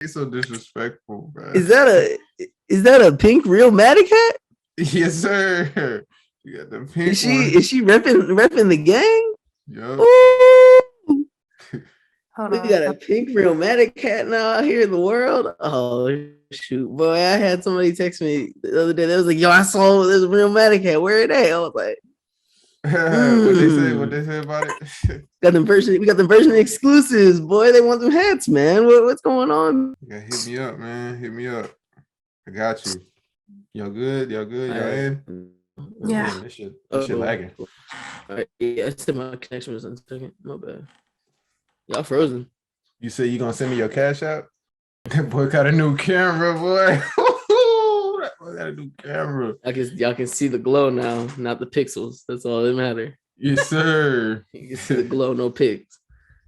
He's so disrespectful, bro. Is that a pink Realmatic hat? Yes, sir. You got the pink Is one. she repping the gang? Yep. Ooh, Hold we on. got a pink Realmatic hat now out here in the world. Oh shoot, boy! I had somebody text me the other day. They was like, "Yo, I saw this Realmatic hat. Where it at?" I was like, What they say? What they say about it? We got the version exclusives, boy. They want them hats, man. What's going on? Yeah, hit me up, man. Hit me up. I got you. Y'all good? Y'all good? Y'all in? Yeah. Man, this shit lagging. All right. Yeah, I said my connection was unsecond. My bad. Y'all frozen. You say you gonna send me your cash app? That boy got a new camera, boy. That boy got a new camera. Y'all can see the glow now, not the pixels. That's all that matter. Yes, sir. You can see the glow, no pics.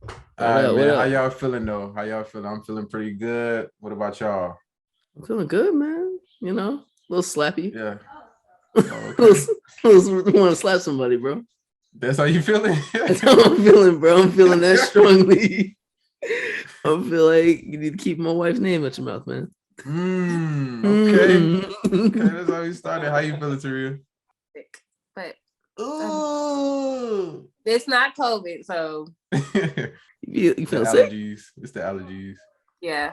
All right, man. How y'all feeling though? How y'all feeling? I'm feeling pretty good. What about y'all? I'm feeling good, man. You know, a little slappy. Yeah. Oh, okay. Want to slap somebody, bro. That's how you feeling? That's how I'm feeling, bro. I'm feeling that strongly. I feel like you need to keep my wife's name out your mouth, man. Okay. Okay, that's how we started. How you feeling, Taria? But Ooh. it's not COVID, so You The feel sick? allergies. It's the allergies. yeah.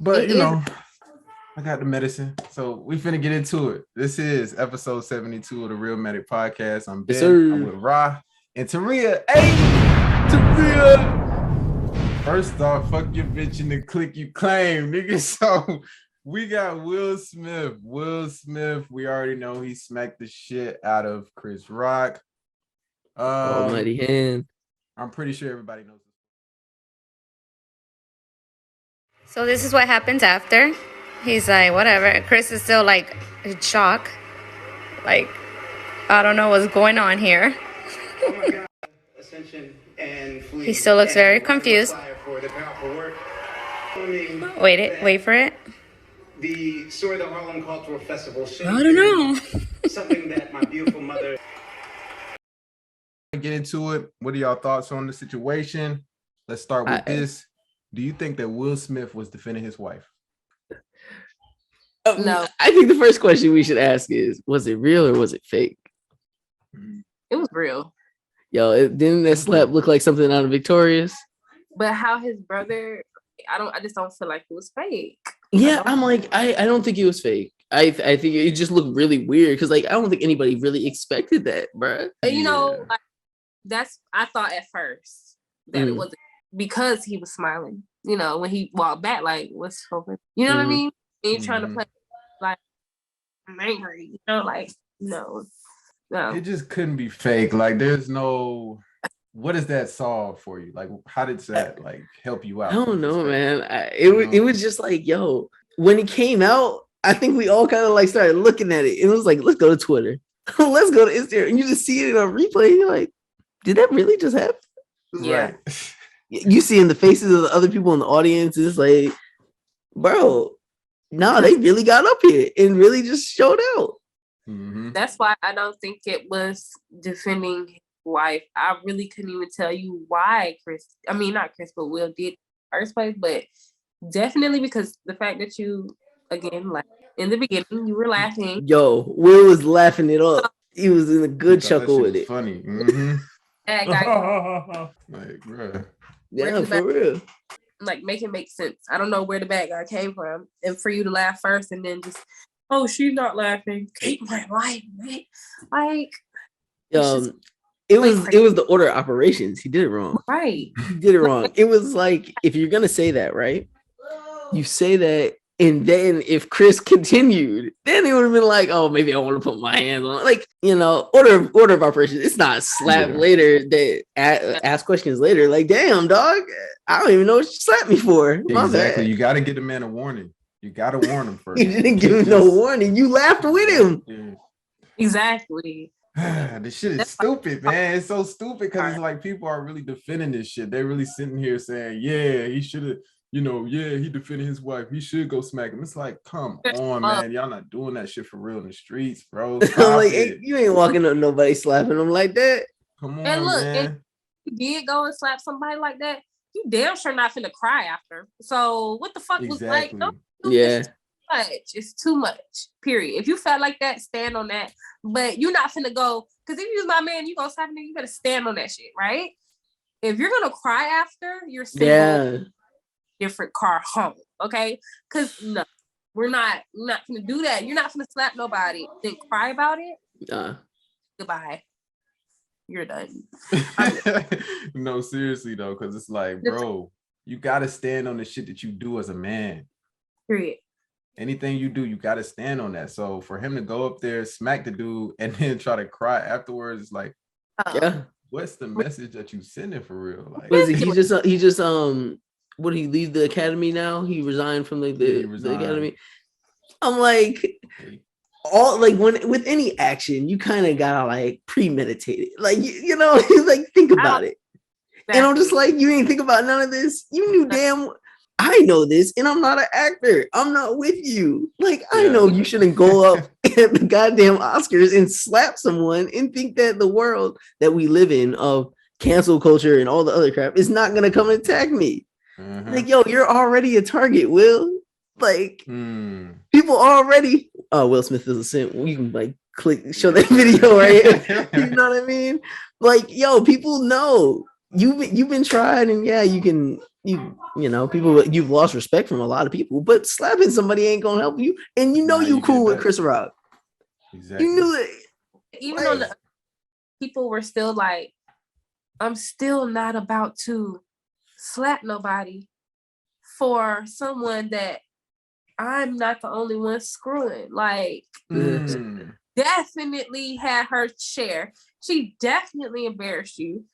But It you is. know, I got the medicine. So we finna get into it. This is episode 72 of the Realmatic Podcast. I'm Ben. Yes, sir. I'm with Ra and Taria. Hey, Taria. First off, fuck your bitch in the click you claim, nigga. So we got Will Smith. Will Smith, we already know he smacked the shit out of Chris Rock. Almighty hand. I'm pretty sure everybody knows this. So this is what happens after. He's like, whatever. Chris is still like in shock. Like, I don't know what's going on here. Oh my God. Ascension and Fleet He still looks very and confused. for the powerful work. Wait for it. The story of the Harlem Cultural Festival. I don't know. Something that my beautiful mother. Get into it. What are y'all thoughts on the situation? Let's start with this. Do you think that Will Smith was defending his wife? No. I think the first question we should ask is, was it real or was it fake? It was real. Yo, didn't that slap look like something out of Victorious? But how his brother, I just don't feel like it was fake. Yeah, I'm like, I don't think it was fake. I think it just looked really weird because like I don't think anybody really expected that, bro. And you know, like I thought at first that it wasn't because he was smiling. You know, when he walked back, like, what's happening? You know what I mean? And you're trying to play like I'm angry, you know, like no. It just couldn't be fake. Like, there's no. What does that solve for you? Like, how did that like help you out? I don't know, man. It was just like, yo, when it came out, I think we all kind of like started looking at it. It was like, let's go to Twitter, let's go to Instagram, and you just see it on replay. And you're like, did that really just happen? Yeah. Right. You see in the faces of the other people in the audience, it's like, bro, no, they really got up here and really just showed out. Mm-hmm. That's why I don't think it was defending his wife. I really couldn't even tell you why not Chris, but Will did in the first place. But definitely because the fact that you, again, like in the beginning, you were laughing. Yo, Will was laughing it up. He was in a good chuckle with it. Funny. Mm-hmm. That guy, Like, bro. Yeah, for real. like make it make sense. I don't know where the bad guy came from, and for you to laugh first and then just, oh, she's not laughing. Keep my life, right? Like, it was the order of operations. He did it wrong. right. He did it wrong. It was like, if you're gonna say that, right? You say that, and then if Chris continued, then it would have been like, oh, maybe I want to put my hands on it. Like, you know, order of operations. It's not slap later that ask questions later. Like, damn, dog, I don't even know what you slapped me for. My Exactly. bad. You got to get the man a warning. You got to warn him first. You didn't give him no warning. You laughed with him. Yeah. Exactly. This shit is stupid, man. It's so stupid because it's like people are really defending this shit. They're really sitting here saying, yeah, he should have, he defended his wife. He should go smack him. It's like, come on, man. Y'all not doing that shit for real in the streets, bro. Like, you ain't walking up nobody slapping him like that. Come on, And look, man. if you did go and slap somebody like that, you damn sure not finna cry after. So what the fuck was like? Exactly. No, Yeah. it's too much. Period. If you felt like that, stand on that. But you're not finna go, because if you use my man, you gonna slap me, you better stand on that shit, right? If you're gonna cry after, you're single, different car home, okay? Because no, we're not gonna do that. You're not gonna slap nobody, then cry about it. Goodbye. You're done. No, seriously though, because it's like, bro, you gotta stand on the shit that you do as a man. Period. Anything you do, you gotta stand on that. So for him to go up there, smack the dude, and then try to cry afterwards, it's like, what's the message that you sending for real? Like, was it? He just would he leave the academy now? He resigned from the academy. I'm like, all like when with any action, you kind of gotta like premeditate it. Like you know, like think about it. And I'm just like, you ain't think about none of this. You knew damn. I know this, and I'm not an actor. I'm not with you. Like, I know you shouldn't go up at the goddamn Oscars and slap someone and think that the world that we live in of cancel culture and all the other crap is not gonna come and attack me. Like, yo, you're already a target, Will. Like, people already. Oh, Will Smith is a simp. You can like show that video right here. You know what I mean? Like, yo, people know you've been tried, and you know, people, you've lost respect from a lot of people, but slapping somebody ain't gonna help you. And you know, you cool with Chris Rock. Exactly. You knew it. Even though the people were still like, I'm still not about to slap nobody for someone that I'm not the only one screwing. Like, definitely had her share. She definitely embarrassed you.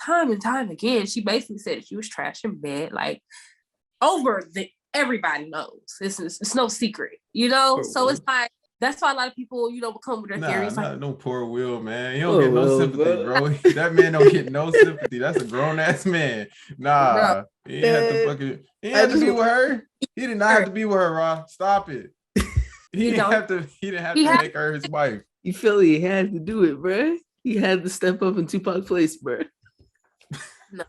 Time and time again, she basically said she was trash in bed, like everybody knows. It's no secret, you know. Poor so Will. It's like that's why a lot of people, you know, come with their theories. Like, no poor Will, man. He don't get no sympathy, bro. That man don't get no sympathy. That's a grown ass man. Nah, he had to fucking. He had to be with her. He did not have to be with her, Ra. Stop it. He didn't have to make her his wife. You feel he had to do it, bro. He had to step up in Tupac's place, bro. No.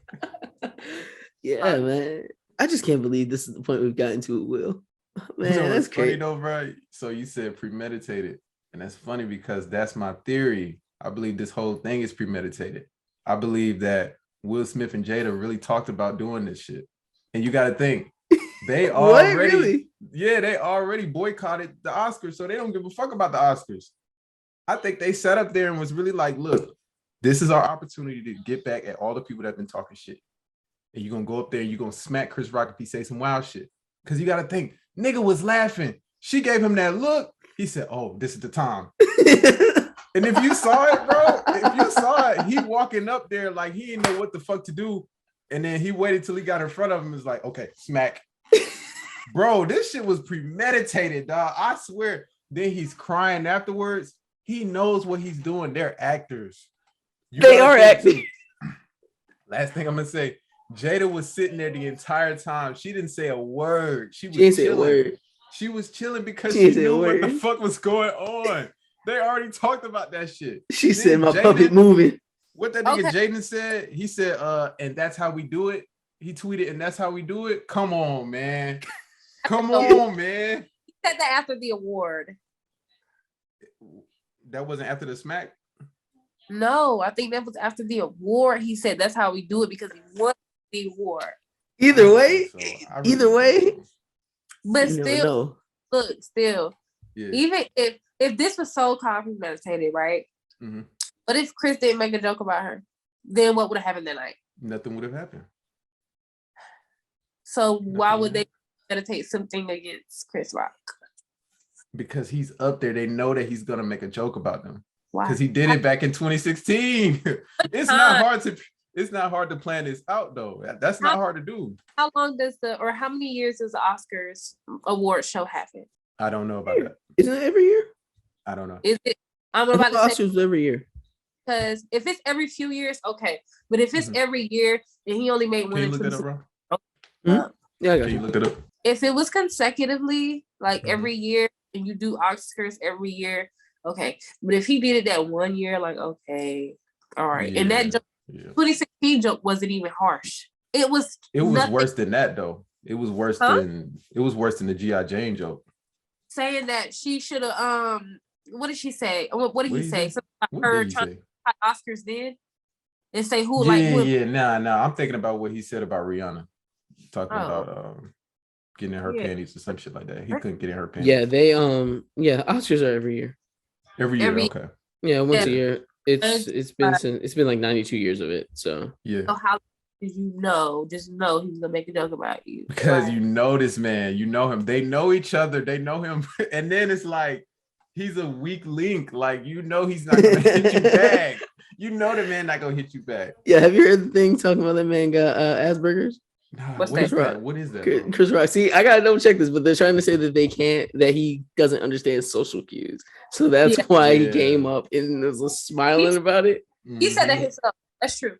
Yeah, man. I just can't believe this is the point we've gotten to it, Will. Man, that's crazy. Funny though, bro. So you said premeditated, and that's funny because that's my theory. I believe this whole thing is premeditated. I believe that Will Smith and Jada really talked about doing this shit. And you got to think, they already, they already boycotted the Oscars, so they don't give a fuck about the Oscars. I think they sat up there and was really like, look, this is our opportunity to get back at all the people that have been talking shit. And you're going to go up there and you're going to smack Chris Rock if he say some wild shit. Because you got to think, nigga was laughing. She gave him that look. He said, oh, this is the time. And if you saw it, he walking up there like he didn't know what the fuck to do. And then he waited till he got in front of him and was like, okay, smack. Bro, this shit was premeditated, dog. I swear. Then he's crying afterwards. He knows what he's doing. They're actors. They are acting. Last thing I'm gonna say, Jada was sitting there the entire time. She didn't say a word. She was chilling. She was chilling because she knew what the fuck was going on. They already talked about that shit. She said my puppet moving. What that nigga Jaden said, he said, and that's how we do it. He tweeted, and that's how we do it. Come on, man. Come on, man. He said that after the award. That wasn't after the smack? No, I think that was after the award. He said that's how we do it because he won the award. Either way, but still, look, still, even if this was so premeditated, right? Mm-hmm. But if Chris didn't make a joke about her, then what would have happened that night? Nothing would have happened. So why would they meditate something against Chris Rock? Because he's up there. They know that he's gonna make a joke about them. Why? Because he did it back in 2016. It's not hard to plan this out though. That's not hard to do. How long does how many years does the Oscars award show happen? I don't know about that. Isn't it every year? I don't know. Is it? I'm about to say Oscars every year. Because if it's every few years, okay. But if it's every year, then he only made one. Can you look that up, bro? Yeah, I got you. Can you look it up? If it was consecutively, like every year, and you do Oscars every year, okay. But if he did it that one year, like, okay, all right. And that joke, 2016 joke wasn't even harsh. It was worse than that though. It was worse than the G.I. Jane joke. Saying that she should have what did she say? What did he say? Something about What her did he trying say? to Oscars did and say who Nah. I'm thinking about what he said about Rihanna. Talking about getting in her panties or some shit like that. He couldn't get in her panties. Yeah, they Oscars are every year. Every year, okay. Yeah, once a year. It's been like 92 years of it. So yeah. So how did you know? Just know he was gonna make a joke about you. Because you know this man, you know him. They know each other. They know him, and then it's like he's a weak link. Like you know he's not gonna hit you back. You know the man not gonna hit you back. Yeah, have you heard the thing talking about that man got Asperger's? What's what that? What is that? Chris Rock. See, I gotta double check this, but they're trying to say that he doesn't understand social cues. So that's why he came up and was smiling about it. He said that himself. That's true.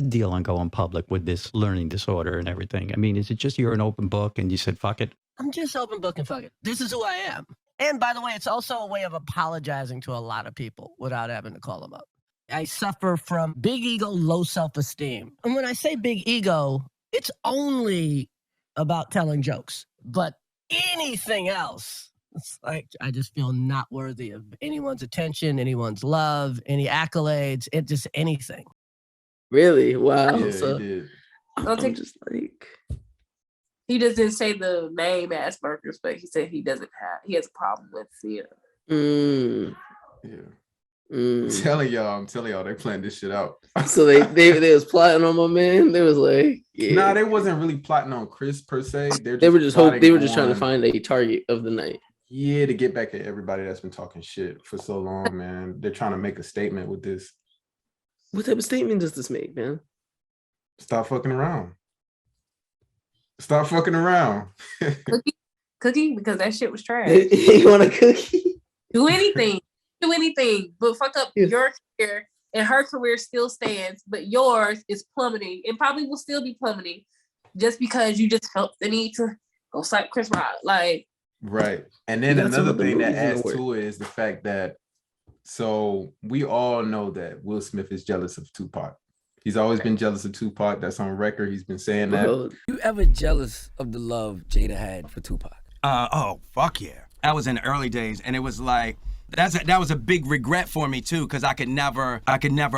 Deal on going public with this learning disorder and everything? I mean, is it just you're an open book and you said, fuck it? I'm just open book and fuck it. This is who I am. And by the way, it's also a way of apologizing to a lot of people without having to call them up. I suffer from big ego, low self-esteem. And when I say big ego, it's only about telling jokes. But anything else, it's like I just feel not worthy of anyone's attention, anyone's love, any accolades, just anything. Really? Wow. Yeah, so he did. I'm just like, he just didn't say the name Asperger's, but he said he has a problem with fear. Yeah. I'm telling y'all, they planned this shit out. So they was plotting on my man. They was like, Nah, they wasn't really plotting on Chris per se. They were just trying to find a target of the night. Yeah, to get back at everybody that's been talking shit for so long, man. They're trying to make a statement with this. What type of statement does this make, man? Stop fucking around. Stop fucking around. Cookie, because that shit was trash. You want a cookie? Do anything, but fuck up your career, and her career still stands, but yours is plummeting, and probably will still be plummeting, just because you just felt the need to go slap Chris Rock, like. Right, and then another thing that adds to it is the fact that, so we all know that Will Smith is jealous of Tupac. He's always been jealous of Tupac. That's on record. He's been saying that. You ever jealous of the love Jada had for Tupac? Oh, fuck yeah. That was in the early days, and it was like, that was a big regret for me too, because I could never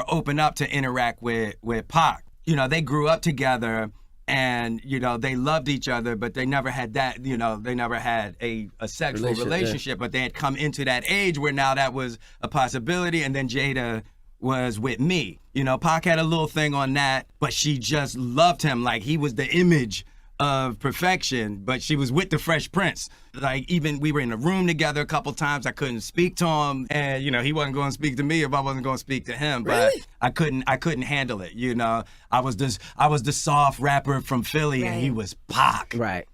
open up to interact with Pac. You know, they grew up together, and you know they loved each other, but they never had that. You know, they never had a sexual relationship. But they had come into that age where now that was a possibility, and then Jada was with me. You know, Pac had a little thing on that, but she just loved him like he was the image of perfection, but she was with the Fresh Prince. Like, even we were in a room together a couple times. I couldn't speak to him, and you know he wasn't going to speak to me if I wasn't going to speak to him. But really? I couldn't handle it. You know, I was the soft rapper from Philly, and he was Pac. Right.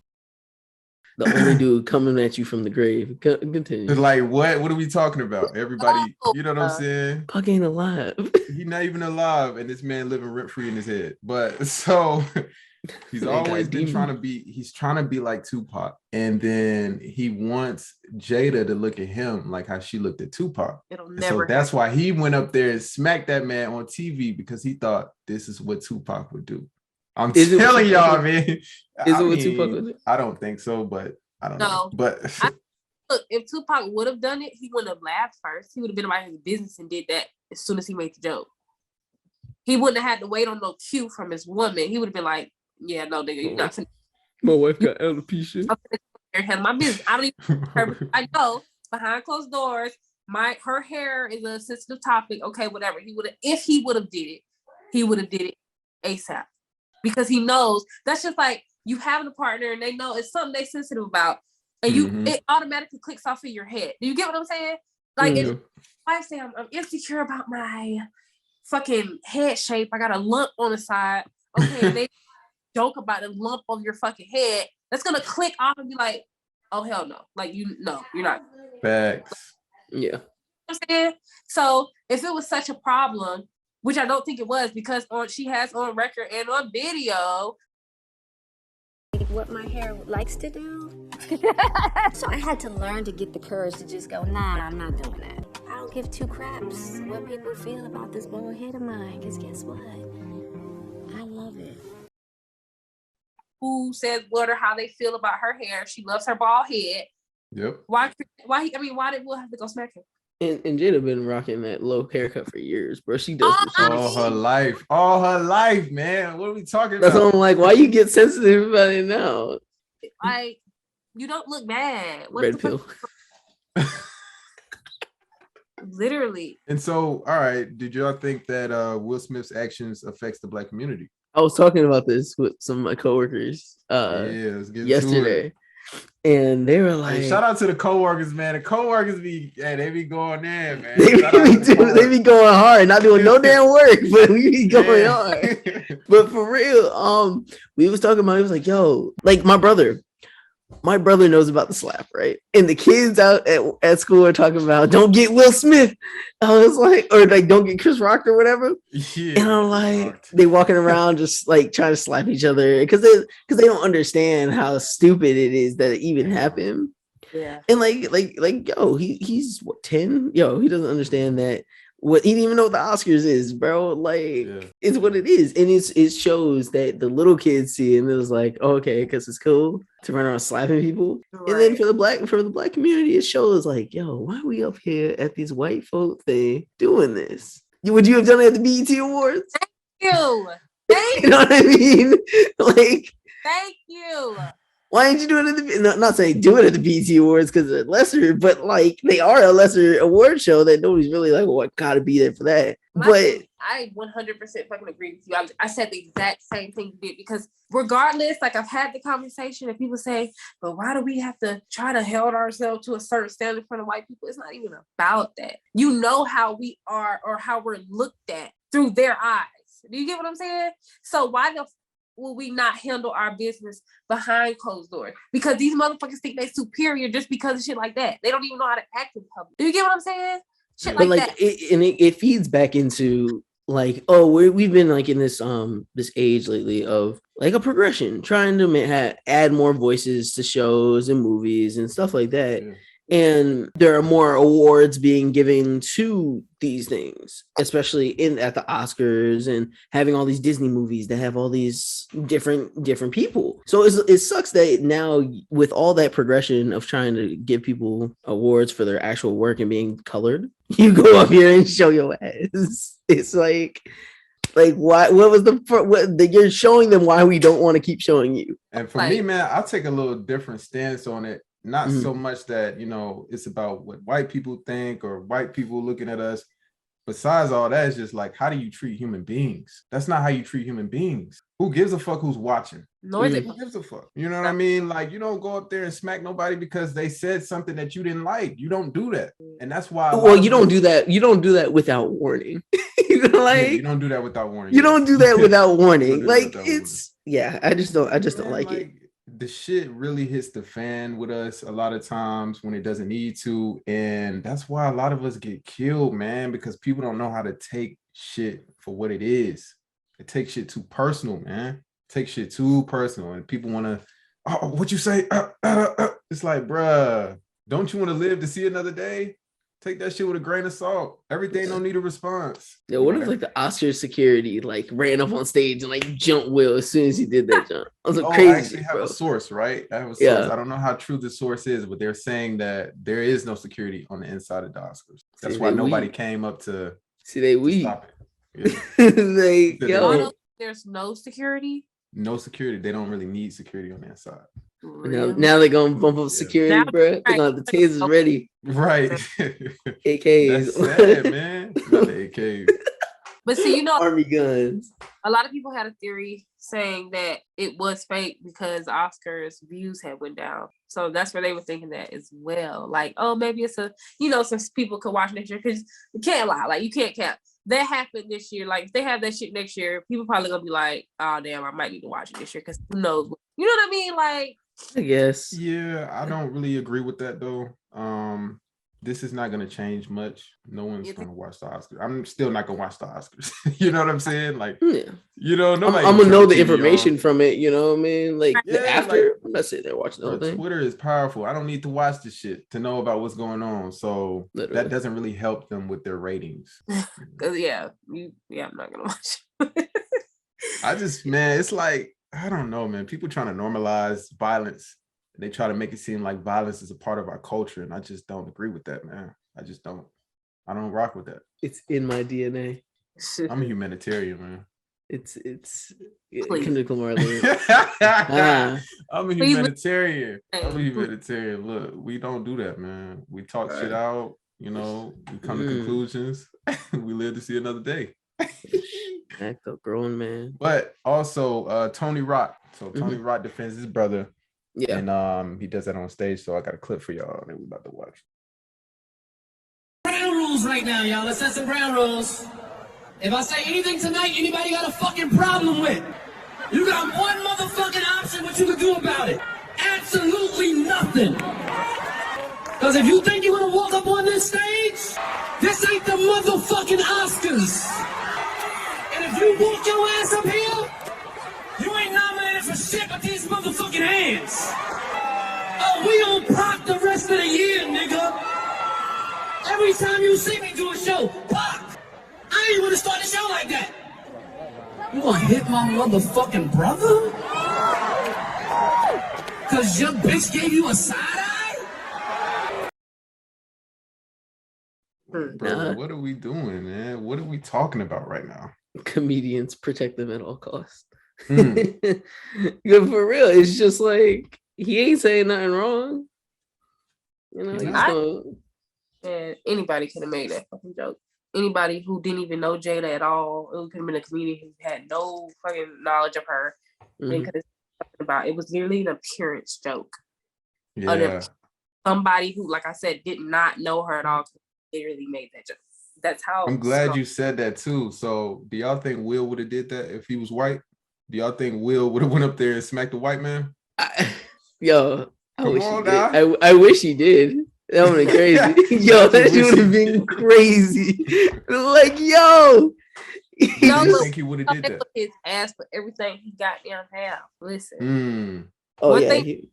The only dude coming at you from the grave. Continue. It's like, what are we talking about? Everybody, you know what I'm saying? Pac ain't alive. He's not even alive, and this man living rent free in his head. But so he's always been trying to be like Tupac, and then he wants Jada to look at him like how she looked at Tupac. So that's why he went up there and smacked that man on TV, because he thought this is what Tupac would do. I'm telling y'all, man. Is it what Tupac would do? I don't think so, but I don't know. But look, if Tupac would have done it, he wouldn't have laughed first. He would have been about his business and did that as soon as he made the joke. He wouldn't have had to wait on no cue from his woman. He would have been like, "Yeah, no, nigga, you're not finna." My wife got alopecia. I'm finna handle my business. I don't even. I know behind closed doors, her hair is a sensitive topic. Okay, whatever. If he would have did it, he would have did it ASAP. Because he knows that's just like you having a partner and they know it's something they sensitive about, and it automatically clicks off in your head. Do you get what I'm saying? Like if I say I'm insecure about my fucking head shape, I got a lump on the side. Okay, and they joke about the lump on your fucking head. That's gonna click off and be like, oh hell no, like you're not. Facts. Yeah. You know what I'm saying? So if it was such a problem, which I don't think it was, because she has on record and on video what my hair likes to do. So I had to learn to get the courage to just go, nah, I'm not doing that. I don't give two craps what people feel about this bald head of mine, because guess what? I love it. who says what or how they feel about her hair. She loves her bald head. Yep. Why did Will have to go smack him? And Jada been rocking that low haircut for years, bro. She does what she All her life, man. What are we talking That's about? why I'm like, why you get sensitive about it now? Like, you don't look bad. What Red the pill. fuck? Literally. And so, all right, did y'all think that Will Smith's actions affects the Black community? I was talking about this with some of my coworkers let's get yesterday. And they were like, hey, shout out to the coworkers, man. The coworkers they be going in, man. They be going hard, not doing no damn work, but we be going hard. But for real, we was talking about, it was like, yo, like my brother knows about the slap, right? And the kids out at school are talking about, don't get Will Smith. I was like, or like, don't get Chris Rock or whatever. Yeah, and I'm like, they walking around just like trying to slap each other because they don't understand how stupid it is that it even happened. Yeah. And like, yo, he's what, 10? Yo, he doesn't understand that. What he didn't even know what the Oscars is, bro. Like, it's what it is, and it shows that the little kids see, and it was like, oh, okay, because it's cool to run around slapping people. Right. And then for the black community, it shows like, yo, why are we up here at these white folk thing doing this? Would you have done it at the BET Awards? Thank you. You know what I mean? Like, thank you. Why didn't you do it at the? Not saying do it at the BET Awards because they're lesser, but like they are a lesser award show that nobody's really like, well, I gotta be there for that. But I 100% fucking agree with you. I said the exact same thing you did, because regardless, like I've had the conversation and people say, but why do we have to try to hold ourselves to a certain standard in front of white people? It's not even about that. You know how we are or how we're looked at through their eyes. Do you get what I'm saying? So why will we not handle our business behind closed doors? Because these motherfuckers think they're superior just because of shit like that. They don't even know how to act in public. Do you get what I'm saying? Shit like that. It feeds back into like, oh, we've been like in this this age lately of like a progression, trying to add more voices to shows and movies and stuff like that. Yeah. And there are more awards being given to these things, especially at the Oscars, and having all these Disney movies that have all these different people. So it sucks that now with all that progression of trying to give people awards for their actual work and being colored, you go up here and show your ass. It's like why? What was you're showing them why we don't want to keep showing you? And for me, man, I'll take a little different stance on it. Not so much that, it's about what white people think or white people looking at us. Besides all that, it's just like, how do you treat human beings? That's not how you treat human beings. Who gives a fuck who's watching? Who gives a fuck? You know what I mean? Like, you don't go up there and smack nobody because they said something that you didn't like. You don't do that. And that's why. Well, you don't do that. You don't do that without warning. You don't do that without warning. You don't do that without warning. Like, I just don't like it. The shit really hits the fan with us a lot of times when it doesn't need to, and that's why a lot of us get killed, man, because people don't know how to take shit for what it is. It takes shit too personal, man. Take shit too personal, and people want to, oh, what you say? It's like, bruh, don't you want to live to see another day? Take that shit with a grain of salt. Everything don't need a response. Yeah, what if like the Oscar security like ran up on stage and like jumped Will as soon as he did that jump? I was like, crazy. I actually have a source, right? I have a source. Yeah. I don't know how true the source is, but they're saying that there is no security on the inside of the Oscars. That's why nobody came up to stop it. Yeah. There's no security. No security. They don't really need security on the inside. Now they're gonna bump up security, bro. They're gonna have the tasers ready. Right. AKs. That's sad, man. Not the AKs. But see, army guns. A lot of people had a theory saying that it was fake because Oscars views had went down. So that's where they were thinking that as well. Like, oh, maybe it's some people could watch next year, because you can't lie. Like, you can't cap. That happened this year. Like, if they have that shit next year, people probably gonna be like, oh damn, I might need to watch it this year, because who knows? You know what I mean? Like, I guess. Yeah, I don't really agree with that though. This is not going to change much. No one's going to watch the Oscars. I'm still not going to watch the Oscars. You know what I'm saying? Like, nobody. I'm going to know the information from it. You know what I mean? Like, after, I'm not sitting there watching the whole thing. Twitter is powerful. I don't need to watch this shit to know about what's going on. So that doesn't really help them with their ratings. I'm not going to watch. It's like, I don't know, man. People trying to normalize violence. They try to make it seem like violence is a part of our culture, and I just don't agree with that, man. I just don't. I don't rock with that. It's in my DNA. I'm a humanitarian, man. It's Kendrick Lamar. I'm a humanitarian. Look, we don't do that, man. We talk shit out. You know, we come to conclusions. We live to see another day. Act up, grown man. But also Tony Rock. So Tony Rock defends his brother. Yeah. And he does that on stage. So I got a clip for y'all that we're about to watch. Ground rules right now, y'all. Let's set some ground rules. If I say anything tonight, anybody got a fucking problem with? You got one motherfucking option what you can do about it. Absolutely nothing. Because if you think you're gonna walk up on this stage, this ain't the motherfucking Oscars. And if you walk your ass up here, you ain't nominated for shit but these motherfucking hands. Oh, we on Pac the rest of the year, nigga. Every time you see me do a show, Pac. I ain't gonna start the show like that. You gonna hit my motherfucking brother? Cause your bitch gave you a side eye? Bro, what are we doing, man? What are we talking about right now? Comedians protect them at all costs. Good for real. It's just like he ain't saying nothing wrong. You know, and anybody could have made that fucking joke. Anybody who didn't even know Jada at all, it could have been a comedian who had no fucking knowledge of her. They could have talked about it. Was nearly an appearance joke. Yeah. Somebody who, like I said, did not know her at all literally made that joke. That's how. I'm glad you said that too. So, do y'all think Will would have did that if he was white? Do y'all think Will would have went up there and smacked the white man? I wish he did. That would have been crazy. Yo, that would have been crazy. Like, yo. I think he would have did that. His ass for everything he got down have. Listen. Play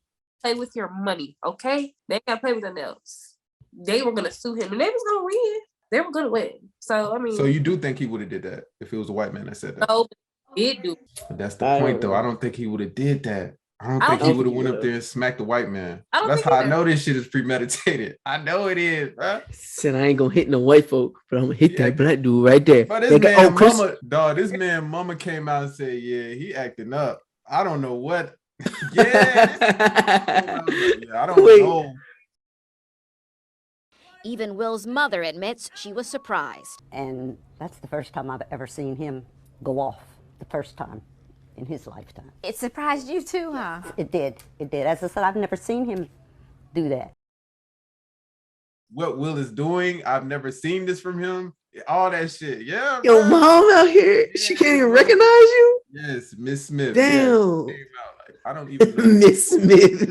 with your money, okay? They got to play with nothing else. They were going to sue him, and they was going to win. They were going to win. So, I mean. So, you do think he would have did that if it was a white man that said that? No, he did do. But that's the point, though. I don't think he would have did that. I don't think he would have went up there and smacked the white man. That's how I know this shit is premeditated. I know it is, bro. Said I ain't gonna hit no white folk, but I'm gonna hit that black dude right there. But this man mama came out and said, yeah, he acting up. I don't know what. I don't know. Even Will's mother admits she was surprised. And that's the first time I've ever seen him go off. The first time in his lifetime. It surprised you too, huh? It did. As I said, I've never seen him do that. What Will is doing, I've never seen this from him. All that shit. Yeah. Yo, mom out here, she can't even recognize you? Yes, Miss Smith. Damn. Yeah, I don't even know. Miss Smith.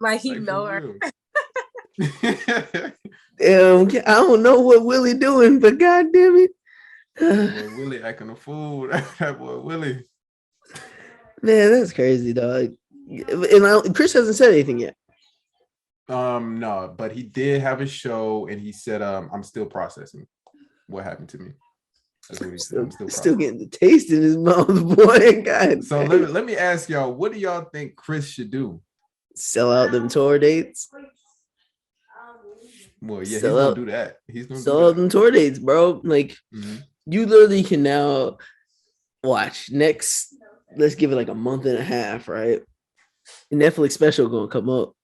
Like he know her. Damn, I don't know what Willie doing, but god damn it. Boy, Willie acting a fool. That boy Willie. Man, that's crazy, dog. And Chris hasn't said anything yet. No, but he did have a show, and he said, "I'm still processing what happened to me." That's what he said. I'm still getting the taste in his mouth, boy. God. So let me ask y'all, what do y'all think Chris should do? Sell out them tour dates. Well, yeah, he's gonna do that. He's gonna sell out them tour dates, bro. Like. You literally can now watch next. Let's give it like a month and a half, right? Netflix special gonna come up.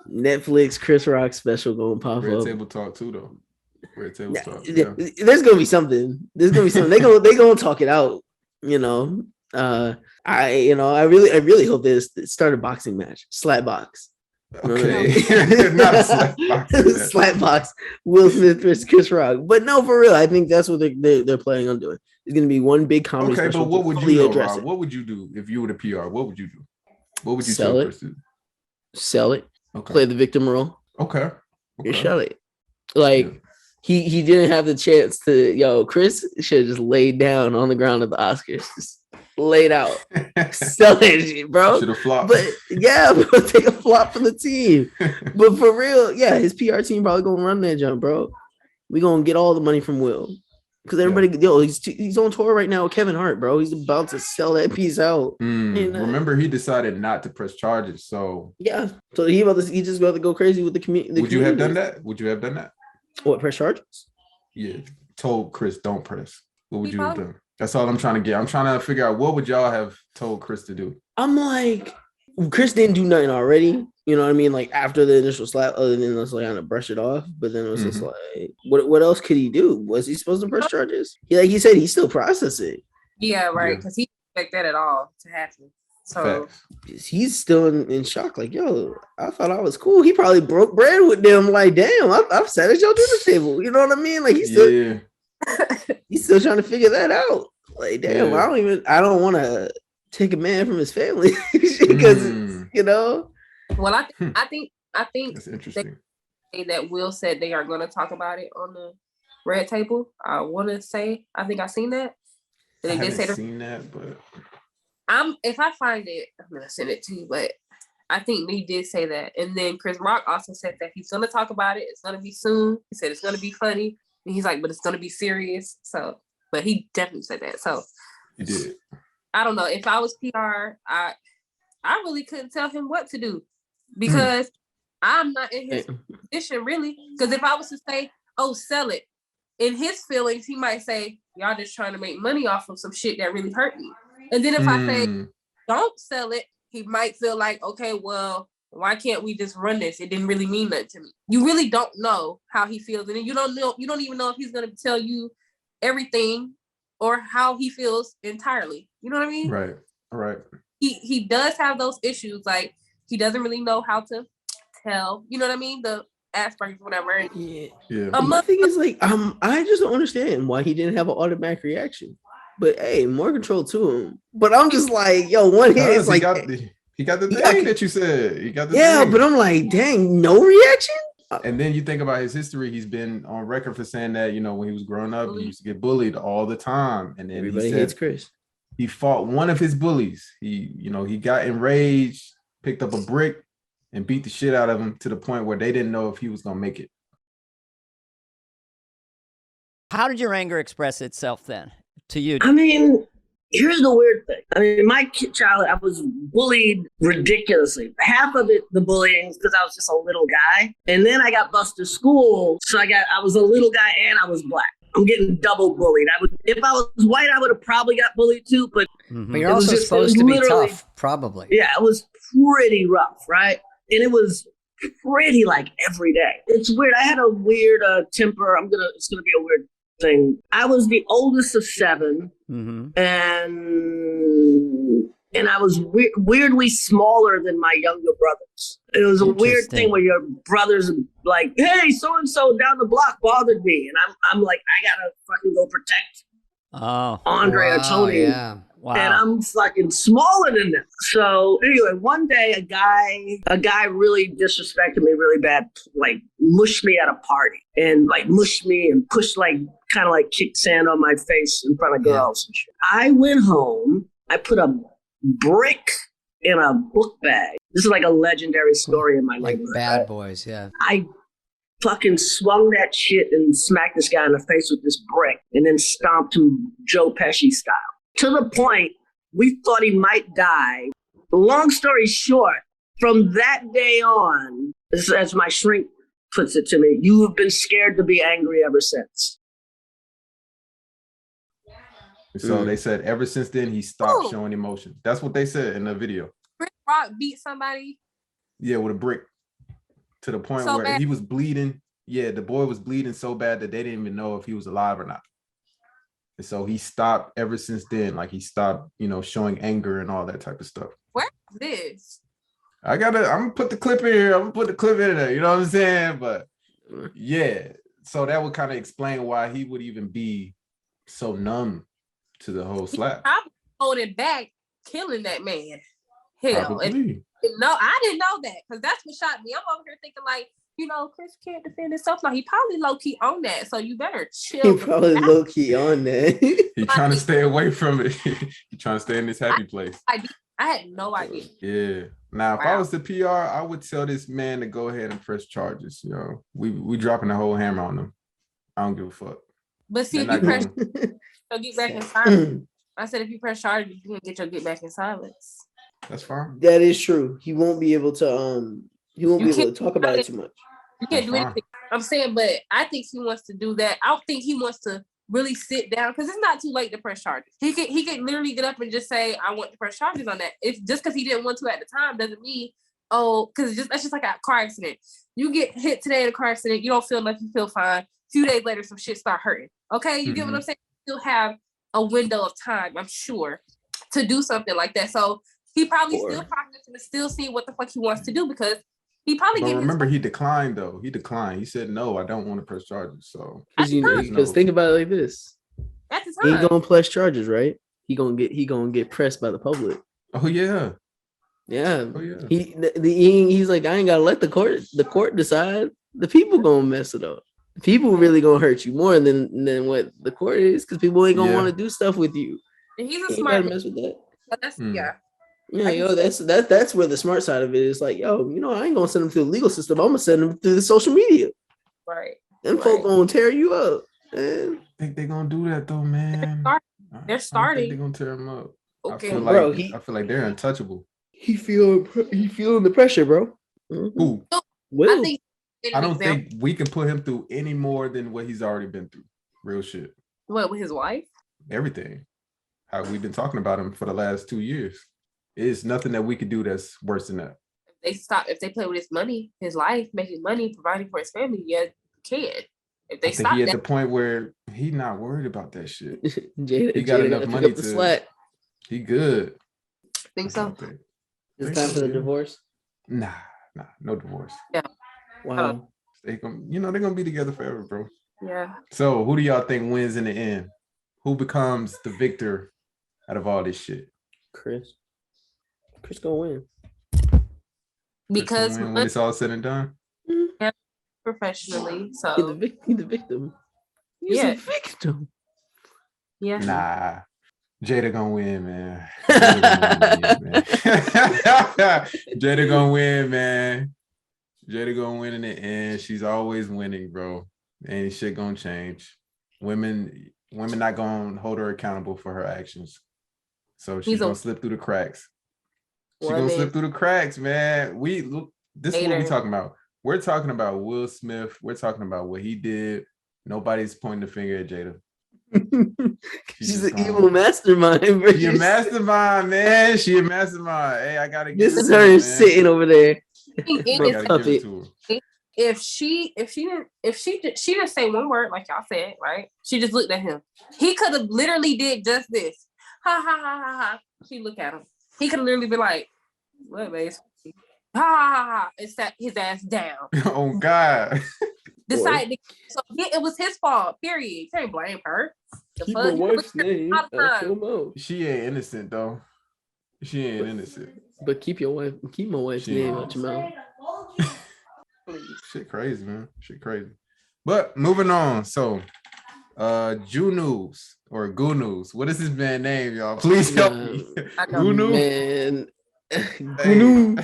Netflix Chris Rock special gonna pop Red up. Table Talk too, though. Red Table Talk. Yeah. There's gonna be something. They gonna talk it out. You know. I really hope they start a boxing match, slap box. Okay, not a slap box. Slap box. Will Smith versus Chris Rock, but no, for real. I think that's what they're planning on doing. It's gonna be one big comedy. Okay, special. but what would you do, Rob? What would you do if you were the PR? What would you do? What would you sell it? Sell it. Okay. Play the victim role. Okay. You sell it. Like he didn't have the chance to. Chris should have just laid down on the ground at the Oscars. Just laid out. Sell that shit, bro. Should have flopped. But yeah, bro, take a flop for the team. But for real, yeah, his PR team probably gonna run that jump, bro. We gonna get all the money from Will. Because everybody, he's on tour right now with Kevin Hart, bro. He's about to sell that piece out. Remember, he decided not to press charges. So yeah, so he just about to go crazy with the community. Would you have done that? What, press charges? Yeah, told Chris don't press. What would you have done? That's all I'm trying to get. I'm trying to figure out what would y'all have told Chris to do. I'm like, Chris didn't do nothing already. You know what I mean? Like after the initial slap, other than just like kind of brush it off. But then it was just like, what else could he do? Was he supposed to press charges? Yeah, like he said, he still processed it. Yeah, right. Because he didn't expect that at all to happen. So he's still in shock. Like, yo, I thought I was cool. He probably broke bread with them. Like, damn, I've sat at your dinner table. You know what I mean? Like he's still he's still trying to figure that out. Like, damn, I don't want to take a man from his family because you know. Well, I think that's interesting. That Will said they are going to talk about it on the red table. I want to say I think I've seen that. I haven't seen that, but if I find it, I'm gonna send it to you. But I think they did say that. And then Chris Rock also said that he's gonna talk about it. It's gonna be soon. He said it's gonna be funny. And he's like, but it's gonna be serious. So, but he definitely said that. So he did. I don't know. If I was PR, I really couldn't tell him what to do because I'm not in his position really. Because if I was to say, oh, sell it, in his feelings, he might say, y'all just trying to make money off of some shit that really hurt me. And then if I say, don't sell it, he might feel like, okay, well, why can't we just run this? It didn't really mean nothing to me. You really don't know how he feels. And you don't even know if he's going to tell you everything or how he feels entirely. You know what I mean? Right. He does have those issues. Like, he doesn't really know how to tell, you know what I mean? The Asperger's, whatever. Yeah. My thing is like, I just don't understand why he didn't have an automatic reaction. But hey, more control to him. But I'm just like, yo, one hand is like he got the thing that you said. He got the thing. But I'm like, dang, no reaction. And then you think about his history. He's been on record for saying that, you know, when he was growing up, he used to get bullied all the time. And then everybody hates Chris. He fought one of his bullies. He got enraged, picked up a brick, and beat the shit out of him to the point where they didn't know if he was gonna make it. How did your anger express itself then to you? I mean, here's the weird thing. I mean, my childhood, I was bullied ridiculously. Half of it, the bullying, because I was just a little guy. And then I got bused to school. So I was a little guy and I was black. I'm getting double bullied. If I was white, I would have probably got bullied too. But you're also supposed to be tough, probably. Yeah, it was pretty rough, right? And it was pretty like every day. It's weird. I had a weird temper. It's gonna be a weird thing. I was the oldest of 7, and I was weirdly smaller than my younger brothers. It was a weird thing where your brothers like, hey, so and so down the block bothered me, and I'm like, I gotta fucking go protect Andre or Tony. Yeah. Wow. And I'm fucking smaller than them. So anyway, one day a guy really disrespected me really bad, like mushed me at a party and like mushed me and pushed like kind of like kicked sand on my face in front of girls and shit. I went home, I put a brick in a book bag. This is like a legendary story in my neighborhood. Bad Boys, yeah. I fucking swung that shit and smacked this guy in the face with this brick and then stomped him Joe Pesci style. To the point, we thought he might die. Long story short, from that day on, as my shrink puts it to me, you have been scared to be angry ever since. So they said ever since then, he stopped showing emotion. That's what they said in the video. Chris Rock beat somebody? Yeah, with a brick. To the point where he was bleeding. Yeah, the boy was bleeding so bad that they didn't even know if he was alive or not. And so he stopped ever since then. Like he stopped, showing anger and all that type of stuff. Where's this? I'm gonna put the clip in here. I'm gonna put the clip in there. You know what I'm saying? But yeah. So that would kind of explain why he would even be so numb to the whole slap. I'm holding back, killing that man. Hell. No, I didn't know that because that's what shot me. I'm over here thinking like, Chris can't defend himself. No, he probably low-key on that. So you better chill. He probably low-key on that. He trying to stay away from it. He trying to stay in this happy place. I had no idea. Yeah. Now, if I was the PR, I would tell this man to go ahead and press charges. We dropping the whole hammer on him. I don't give a fuck. But see, They're if you not press gonna- your get back in silence, I said if you press charges, you can get your get back in silence. That's fine. That is true. He won't be able to he won't be able to talk about it too much. You can't That's do fine. anything. I'm saying, but I think he wants to do that. I don't think he wants to really sit down because it's not too late to press charges. He could literally get up and just say, I want to press charges on that. If just because he didn't want to at the time doesn't mean, because that's just like a car accident. You get hit today in a car accident, you don't feel nothing, you feel fine. A few days later, some shit start hurting. Okay, you get what I'm saying? You still have a window of time, I'm sure, to do something like that. So he probably still processing to still see what the fuck he wants to do because he probably But remember, he declined though. He declined. He said, "No, I don't want to press charges." So Because think about it like this: at the he time, ain't gonna press charges, right? He gonna get pressed by the public. Oh yeah, yeah. Oh, yeah. He's like, I ain't gotta let the court decide. The people gonna mess it up. People really gonna hurt you more than what the court is because people ain't gonna want to do stuff with you. and he's a You smart gotta mess with that. But that's Yeah, yo, that's where the smart side of it is. Like, yo, I ain't gonna send them through the legal system. I'm gonna send them through the social media. Right. Them folk gonna tear you up. Man. I think they're gonna do that though, man. They're starting. They're gonna tear him up. Okay, I feel like they're untouchable. He feeling the pressure, bro. Mm-hmm. Who? Will. I don't think we can put him through any more than what he's already been through. Real shit. What, with his wife? Everything. How we've been talking about him for the last 2 years. It's nothing that we could do that's worse than that. If they play with his money, his life, making money, providing for his family, yeah, you can. If they I think stop he at that, the point where he not worried about that shit. Jada, he got enough money to slack. He good. Think so? It's time for the divorce. Nah, no divorce. Yeah. Wow. They're gonna be together forever, bro. Yeah. So who do y'all think wins in the end? Who becomes the victor out of all this shit? Chris gonna win. Because when it's all said and done. Yeah, professionally. So he's the victim. He's a victim. Yeah. Nah. Jada gonna win, man. Jada gonna win, man. Jada gonna win in the end. She's always winning, bro. Ain't shit gonna change. Women not gonna hold her accountable for her actions. So she's gonna slip through the cracks. She's gonna slip through the cracks, man. This is what we're talking about. We're talking about Will Smith. We're talking about what he did. Nobody's pointing the finger at Jada. She's an evil mastermind. She a mastermind, man. She a mastermind. Hey, I gotta give this is her sitting over there. If she didn't say one word like y'all said, right? She just looked at him. He could have literally did just this. Ha ha ha ha ha. She looked at him. He could have literally been like, "What, babe? Ha ha ha ha." And sat his ass down. Oh God. Decided. So it was his fault. Period. You can't blame her. Keep my wife's name. She ain't innocent though. She ain't innocent. But keep my wife's name out your mouth. Shit crazy, man. Shit crazy. But moving on. So Junus or Gunus. What is this man's name, y'all? Please help me. Gunu? Man. Gunu.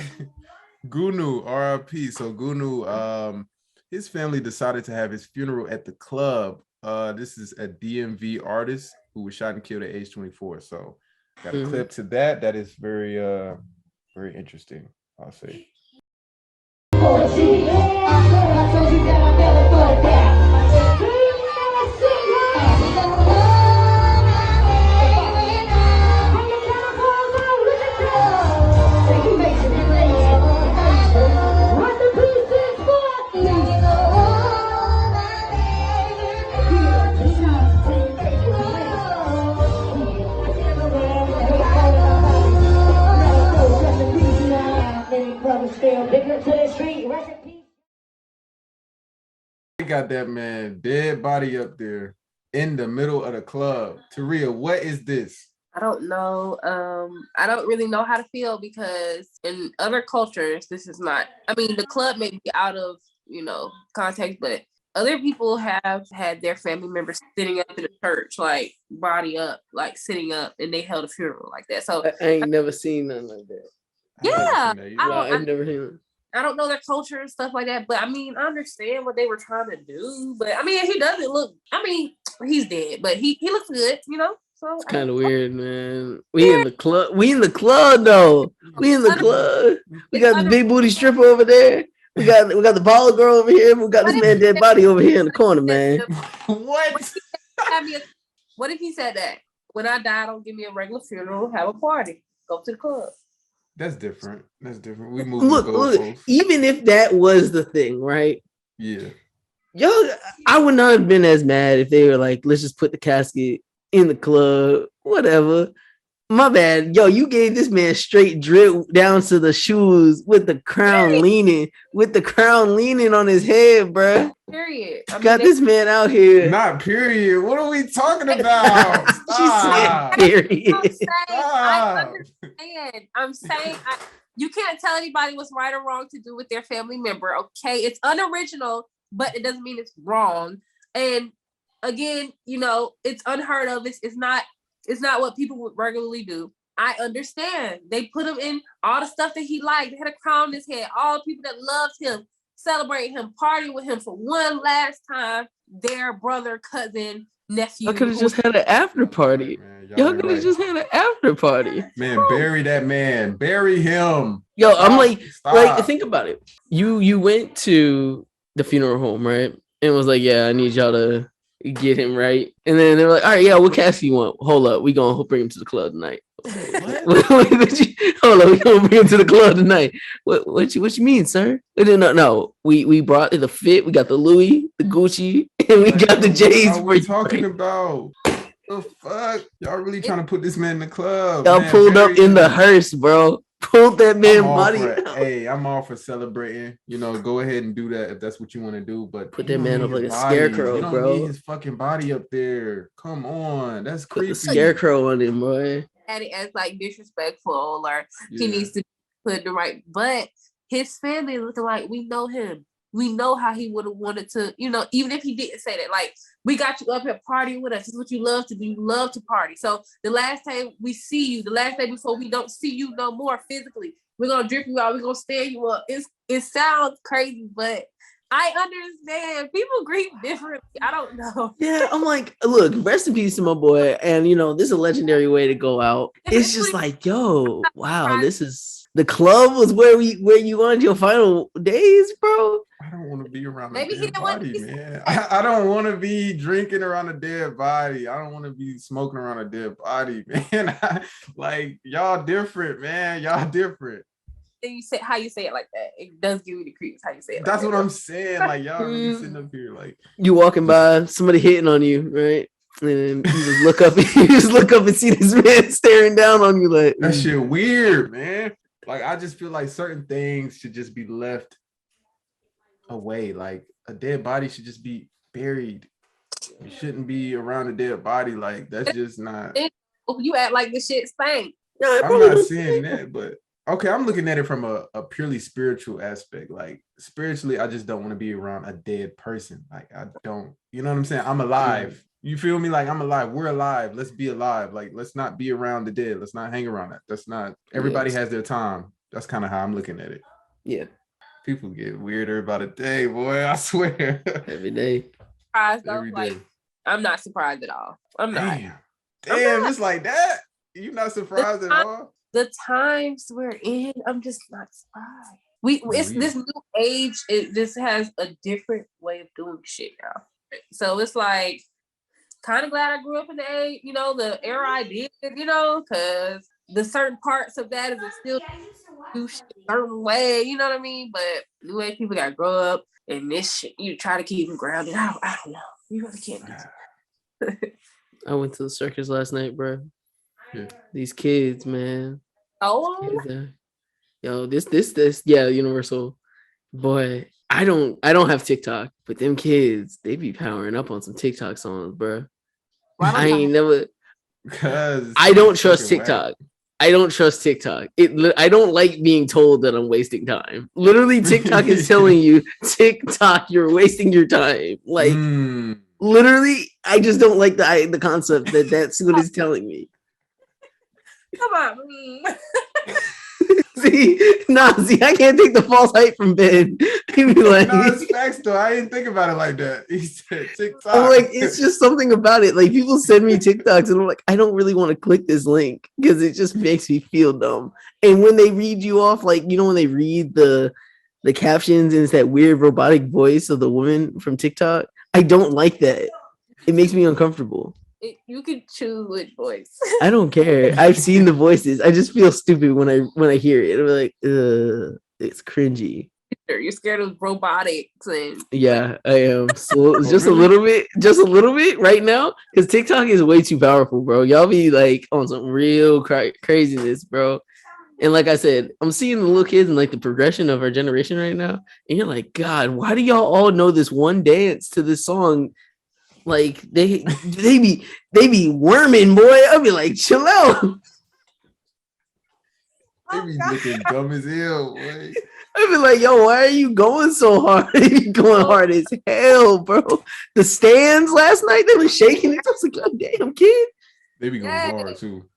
Gunu, RIP. So Gunu, his family decided to have his funeral at the club. This is a DMV artist who was shot and killed at age 24. So got a clip to that. That is very very interesting, I'll say. They got that man dead body up there in the middle of the club. Taria, what is this? I don't know. I don't really know how to feel because in other cultures, this is not. I mean, the club may be out of context, but other people have had their family members sitting up in the church, like body up, like sitting up, and they held a funeral like that. So I ain't never seen nothing like that. Yeah, I've never seen it. I don't know their culture and stuff like that, but I mean, I understand what they were trying to do. But I mean, he doesn't look. I mean, he's dead, but he looks good, you know. So it's kind of weird, man. We in the club. We in the club though. We in the club. We got the big booty stripper over there. We got the ball girl over here. We got this man dead body over here in the corner, man. What? What if he said that? When I die, don't give me a regular funeral. Have a party. Go to the club. That's different. We move. Look. Even if that was the thing, right? Yeah. Yo, I would not have been as mad if they were like, let's just put the casket in the club, whatever. My bad. Yo, you gave this man straight drip down to the shoes with the crown leaning on his head, bruh. Period. Got this man out here. Not period. What are we talking about? Stop. Period. I understand. I'm saying you can't tell anybody what's right or wrong to do with their family member. Okay, it's unoriginal, but it doesn't mean it's wrong. And again, you know, it's unheard of. It's not what people would regularly do. I understand. They put him in all the stuff that he liked. They had a crown on his head. All the people that loved him, celebrate him, party with him for one last time. Their brother, cousin, nephew. I could have just had an after party. Y'all could have just had an after party. Man, bury that man. Bury him. Yo, I'm like, think about it. You went to the funeral home, right? And was like, yeah, I need y'all to get him right. And then they were like, all right, yeah, what casket you want? Hold up, we gonna bring him to the club tonight. Hold on, we gonna bring him to the club tonight. What you mean, sir? No. We brought the fit. We got the Louis, the Gucci, and we got the J's. What are we talking about? The fuck? Y'all really trying to put this man in the club? Y'all pulled up in the hearse, bro. Pulled that man body out. Hey, I'm all for celebrating. You know, go ahead and do that if that's what you want to do. But put that man up like a scarecrow, you don't bro. Need his fucking body up there. Come on, that's creepy. Put the scarecrow on him, boy. At it as like disrespectful or he needs to put the right. But his family looking like we know him. We know how he would have wanted to, you know, even if he didn't say that, like, we got you up here partying with us. This is what you love to do. You love to party. So the last time we see you, the last day before we don't see you no more physically, we're going to drip you out. We're going to stand you up. It sounds crazy, but I understand. People grieve differently. I don't know. Yeah, I'm like, look, rest in peace to my boy. And, you know, this is a legendary way to go out. It's just like, yo, wow, this is... The club was where you wanted your final days, bro. I don't want to be around a dead body, man. I don't want to be drinking around a dead body. I don't want to be smoking around a dead body, man. Like, y'all different, man. Y'all different. You say how you say it like that. It does give me the creeps how you say it. That's what I'm saying. Like, y'all really sitting up here, like you walking by, somebody hitting on you, right? And you just look up, and see this man staring down on you, like that shit weird, man. Like, I just feel like certain things should just be left away. Like, a dead body should just be buried. You shouldn't be around a dead body. Like, that's just not. You act like the shit stank. I'm not saying that, but okay, I'm looking at it from a purely spiritual aspect. Like, spiritually, I just don't want to be around a dead person. Like, I don't, you know what I'm saying? I'm alive. You feel me? Like, I'm alive. We're alive. Let's be alive. Like, let's not be around the dead. Let's not hang around that. That's not, everybody has their time. That's kind of how I'm looking at it. Yeah. People get weirder about a day, boy. I swear. Every day. Every day. Like, I'm not surprised at all. I'm not. Damn, it's like that? You're not surprised at all? The times we're in, I'm just not surprised. It's this new age. It just has a different way of doing shit now. So it's like, kind of glad I grew up in the age, you know, the era I did, you know, because the certain parts of that is still do shit a certain way, you know what I mean? But the way people got to grow up and this shit, you try to keep them grounded. I don't know. You really can't do that. I went to the circus last night, bro. Yeah. These kids, man. Oh, yo, this, yeah, Universal. Boy, I don't have TikTok, but them kids, they be powering up on some TikTok songs, bro. I ain't never. Because I don't trust TikTok. I don't trust TikTok. I don't like being told that I'm wasting time. Literally, TikTok is telling you, TikTok, you're wasting your time. Like, literally, I just don't like the concept that that's what it's telling me. Come on, me. See, I can't take the false hype from Ben. He be like, No, it's facts though. I didn't think about it like that. He said TikTok. I'm like, it's just something about it. Like people send me TikToks and I'm like, I don't really want to click this link because it just makes me feel dumb. And when they read you off, like, you know, when they read the captions and it's that weird robotic voice of the woman from TikTok, I don't like that. It makes me uncomfortable. You can choose which voice. I don't care. I've seen the voices. I just feel stupid when I hear it. I'm like, it's cringy. You're scared of robotics and Yeah, I am. So just a little bit right now, because TikTok is way too powerful, bro. Y'all be like on some real craziness, bro. And like I said, I'm seeing the little kids and like the progression of our generation right now, and you're like, God, why do y'all all know this one dance to this song? Like they be worming, boy. I'll be like, chill out. They be looking dumb as hell, boy. I'd be like, yo, why are you going so hard? You going hard as hell, bro. The stands last night, they were shaking it. I was like, God damn, kid. They be going hard too.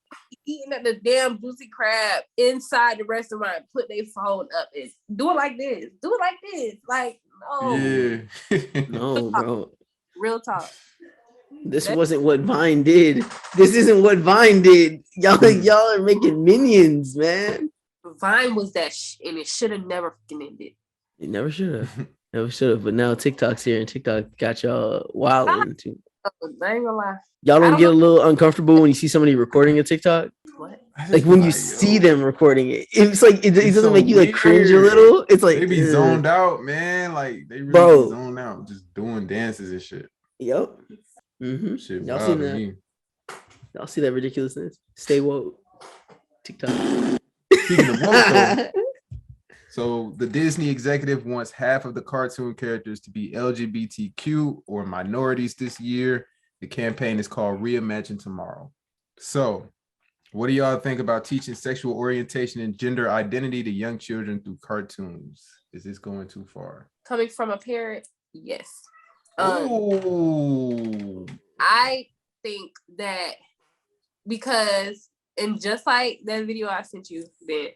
Eating at the damn juicy crab inside the restaurant, put their phone up and do it like this. Do it like this. Like, no. Yeah. No, bro. Real talk. This wasn't what Vine did. This isn't what Vine did. Y'all are making minions, man. Vine was that and it should have never fucking ended. It never should have. Never should have. But now TikTok's here and TikTok got y'all wild into. I ain't gonna lie. Y'all don't get a little uncomfortable when you see somebody recording a TikTok? What? Like when you see them recording it. It's like it doesn't make you like cringe a little. It's like they be zoned out, man. Like they really be zoned out, just doing dances and shit. Yep. Mm-hmm. Shit, Y'all seen that? Y'all see that ridiculousness? Stay woke. TikTok. Speaking of woke, though, so the Disney executive wants half of the cartoon characters to be LGBTQ or minorities this year. The campaign is called Reimagine Tomorrow. So, what do y'all think about teaching sexual orientation and gender identity to young children through cartoons? Is this going too far? Coming from a parent, yes. Oh, I think that because, and just like that video I sent you, that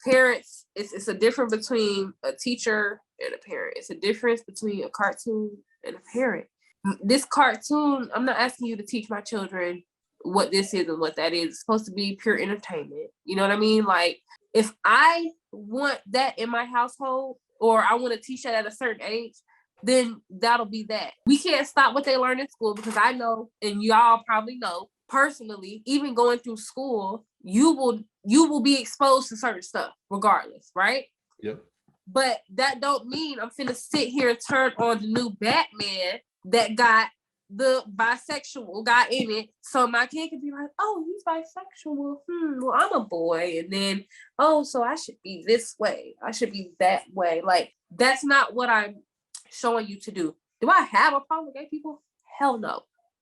parents, it's a difference between a teacher and a parent. It's a difference between a cartoon and a parent. This cartoon, I'm not asking you to teach my children what this is and what that is. It's supposed to be pure entertainment. You know what I mean? Like, if I want that in my household, or I want to teach that at a certain age, then that'll be that. We can't stop what they learn in school, because I know, and y'all probably know personally, even going through school, you will be exposed to certain stuff regardless, right? Yep. But that don't mean I'm finna sit here and turn on the new Batman that got the bisexual guy in it, so my kid can be like, oh, he's bisexual. Well, I'm a boy, and then, oh, so I should be this way, I should be that way. Like, that's not what I'm showing you to do. Do I have a problem with gay people? Hell no.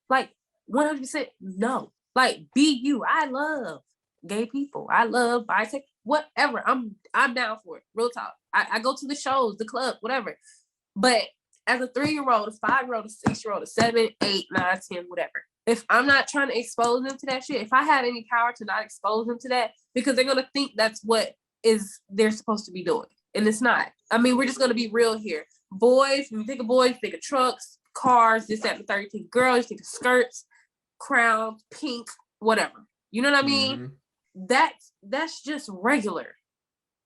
Like 100% no. Like, be you. I love gay people. I love bisexual, whatever. I'm down for it. Real talk. I go to the shows, the club, whatever. But as a 3-year-old, a 5-year-old, a 6-year-old, a 7, 8, 9, 10, whatever, if I'm not trying to expose them to that shit, if I had any power to not expose them to that, because they're gonna think that's what is they're supposed to be doing. And it's not. I mean, we're just gonna be real here. Boys, when you think of boys, you think of trucks, cars, this, that, and the third. You think of girls, you think of skirts, crowns, pink, whatever. You know what I mean? Mm-hmm. That's just regular.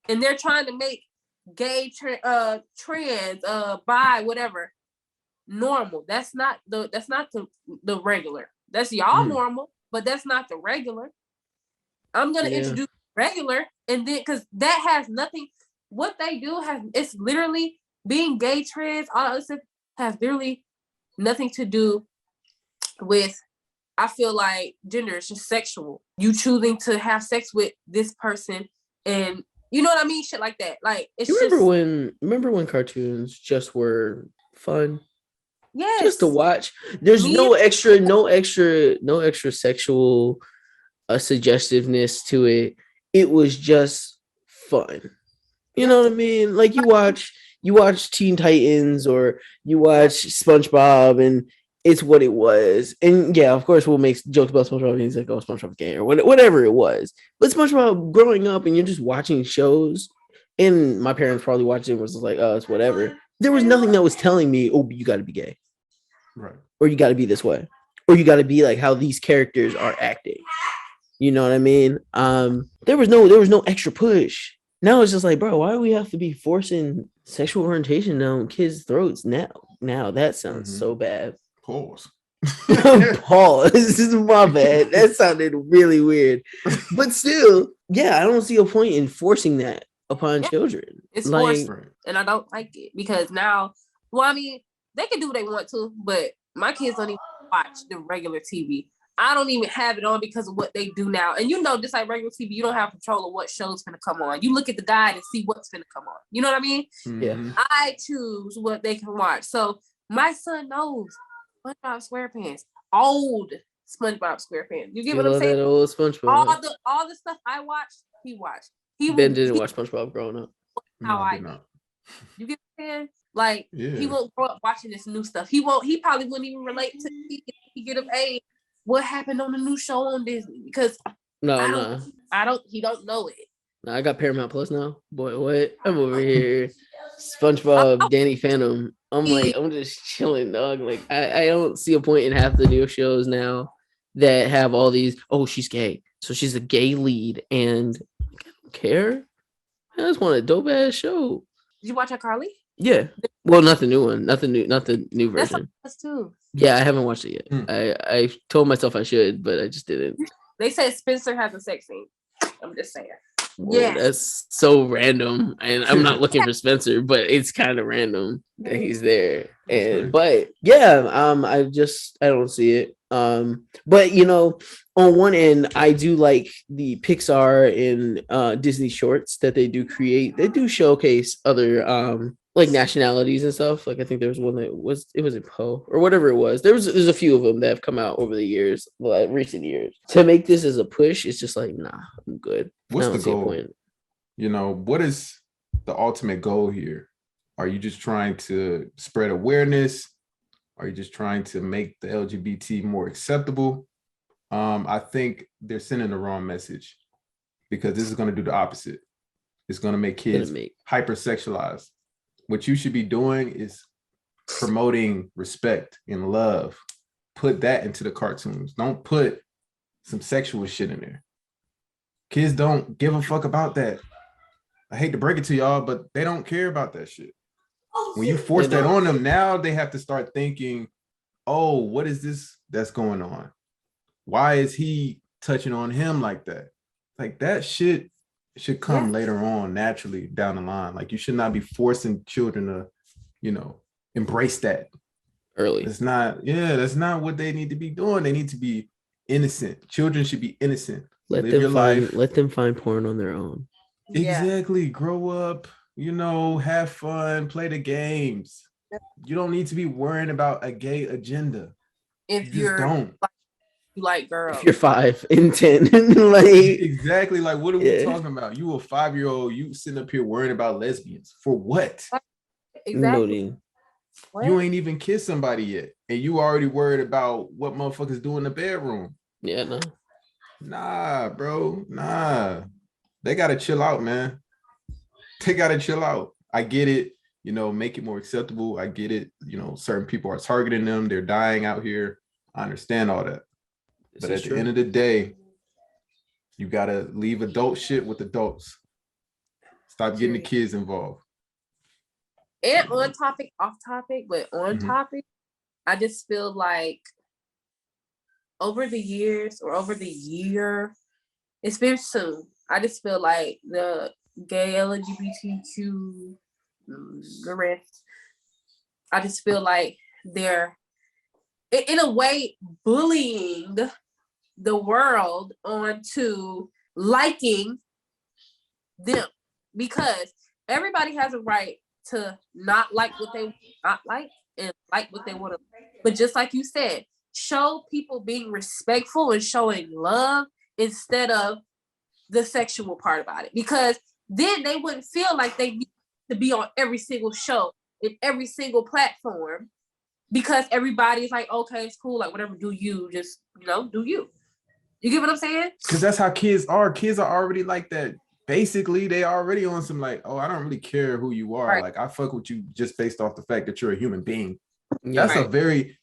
And they're trying to make gay, trans, bi, whatever, normal. That's not the regular. That's y'all normal, but that's not the regular. I'm gonna introduce regular, and then because that has nothing. What they do it's literally being gay, trans, all that other stuff has literally nothing to do with, I feel like, gender. It's just sexual. You choosing to have sex with this person, and you know what I mean? Shit like that. Like, it's remember when cartoons just were fun? Yes. Just to watch. There's no extra sexual suggestiveness to it. It was just fun. You know what I mean? Like you watch Teen Titans or you watch SpongeBob, and it's what it was. And yeah, of course, we'll make jokes about SpongeBob. And he's like, oh, SpongeBob's gay or whatever it was. But SpongeBob growing up and you're just watching shows, and my parents probably watched it and was like, oh, it's whatever. There was nothing that was telling me, oh, you got to be gay. Right. Or you got to be this way. Or you got to be like how these characters are acting. You know what I mean? There was no extra push. Now it's just like, bro, why do we have to be forcing sexual orientation down kids' throats now? Now that sounds so bad. Pause. Pause. This is my bad. That sounded really weird. But still, yeah, I don't see a point in forcing that upon children. It's like, forced, and I don't like it because now, well, I mean, they can do what they want to, but my kids don't even watch the regular TV. I don't even have it on because of what they do now. And you know, just like regular TV, you don't have control of what show's gonna come on. You look at the guide and see what's gonna come on. You know what I mean? Yeah. I choose what they can watch. So my son knows SpongeBob SquarePants, old SpongeBob SquarePants. You get what I'm saying? That old SpongeBob. All the stuff I watched, he watched. Ben didn't watch SpongeBob growing up. How I did. You get what I'm saying? Like he won't grow up watching this new stuff. He probably wouldn't even relate to it if he get of age. What happened on the new show on Disney? Because he don't know it. No, I got Paramount Plus now. Boy, what? I'm over here. SpongeBob, Danny Phantom. I'm just chilling, dog. Like I don't see a point in half the new shows now that have all these, oh, she's gay. So she's a gay lead, and I don't care. I just want a dope ass show. Did you watch iCarly? Yeah. Well, not the new one. Not the new version. That's too. Yeah, I haven't watched it yet. I told myself I should, but I just didn't. They said Spencer has a sex scene. I'm just saying. Whoa, yeah, that's so random. And I'm not looking for Spencer, but it's kind of random that he's there. And but yeah, I don't see it. But you know, on one end, I do like the Pixar and Disney shorts that they do create. They do showcase other like nationalities and stuff. Like I think there was one that was in Poe or whatever it was. There's a few of them that have come out over the years, like recent years. To make this as a push, it's just like, nah, I'm good. What's the goal? You know, what is the ultimate goal here? Are you just trying to spread awareness? Are you just trying to make the LGBT more acceptable? I think they're sending the wrong message because this is going to do the opposite. It's going to make kids hypersexualized. What you should be doing is promoting respect and love. Put that into the cartoons. Don't put some sexual shit in there. Kids don't give a fuck about that. I hate to break it to y'all, but they don't care about that shit. When you force that on them, now they have to start thinking, oh, what is this that's going on? Why is he touching on him like that? Like that shit should come later on naturally down the line. Like you should not be forcing children to, you know, embrace that early. That's not what they need to be doing. They need to be innocent. Children should be innocent. Let them find porn on their own. Exactly. Grow up, you know, have fun, play the games. You don't need to be worrying about a gay agenda. If you don't. You like girls. If you're 5 and 10. Like exactly. Like what are we talking about? You a 5-year-old, you sitting up here worrying about lesbians. For what? Exactly. You ain't even kissed somebody yet. And you already worried about what motherfuckers do in the bedroom. Yeah, no. Nah, bro. Nah. They gotta chill out, man. They gotta chill out. I get it, you know, make it more acceptable. I get it, you know, certain people are targeting them, they're dying out here. I understand all that. But at the end of the day, you gotta leave adult shit with adults. Stop getting the kids involved. And on topic, off topic, but on topic, I just feel like over the years or over the year, it's been soon. I just feel like the gay LGBTQ, the rest, I just feel like they're, in a way, bullying the world onto liking them, because everybody has a right to not like what they not like and like what they want to. But just like you said, show people being respectful and showing love instead of the sexual part about it, because then they wouldn't feel like they need to be on every single show in every single platform because everybody's like, okay, it's cool, like whatever, do you, just, do you. You get what I'm saying? Because that's how kids are. Kids are already like that. Basically, they already on some like, oh, I don't really care who you are. Right. Like, I fuck with you just based off the fact that you're a human being. Yeah. That's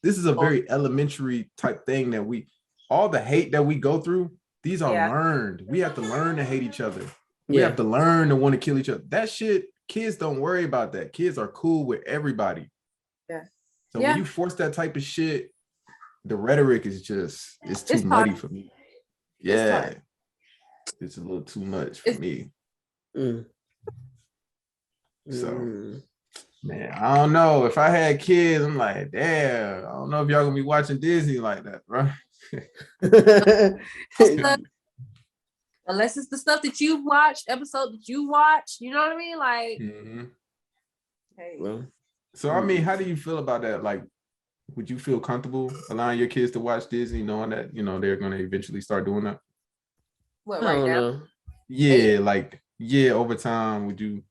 this is a very elementary type thing that all the hate that we go through, these are learned. We have to learn to hate each other. We have to learn to want to kill each other. That shit, kids don't worry about that. Kids are cool with everybody. Yeah. So when you force that type of shit, the rhetoric is just, it's too muddy for me. Yeah. It's a little too much for me. So, man, I don't know. If I had kids, I'm like, damn, I don't know if y'all gonna be watching Disney like that, bro. Unless it's the stuff that you've watched, episode that you watched, you know what I mean? Like, hey. Well, so I mean, how do you feel about that? Like, would you feel comfortable allowing your kids to watch Disney, knowing that they're gonna eventually start doing that? What, right now? Know. Yeah, like, over time, would you,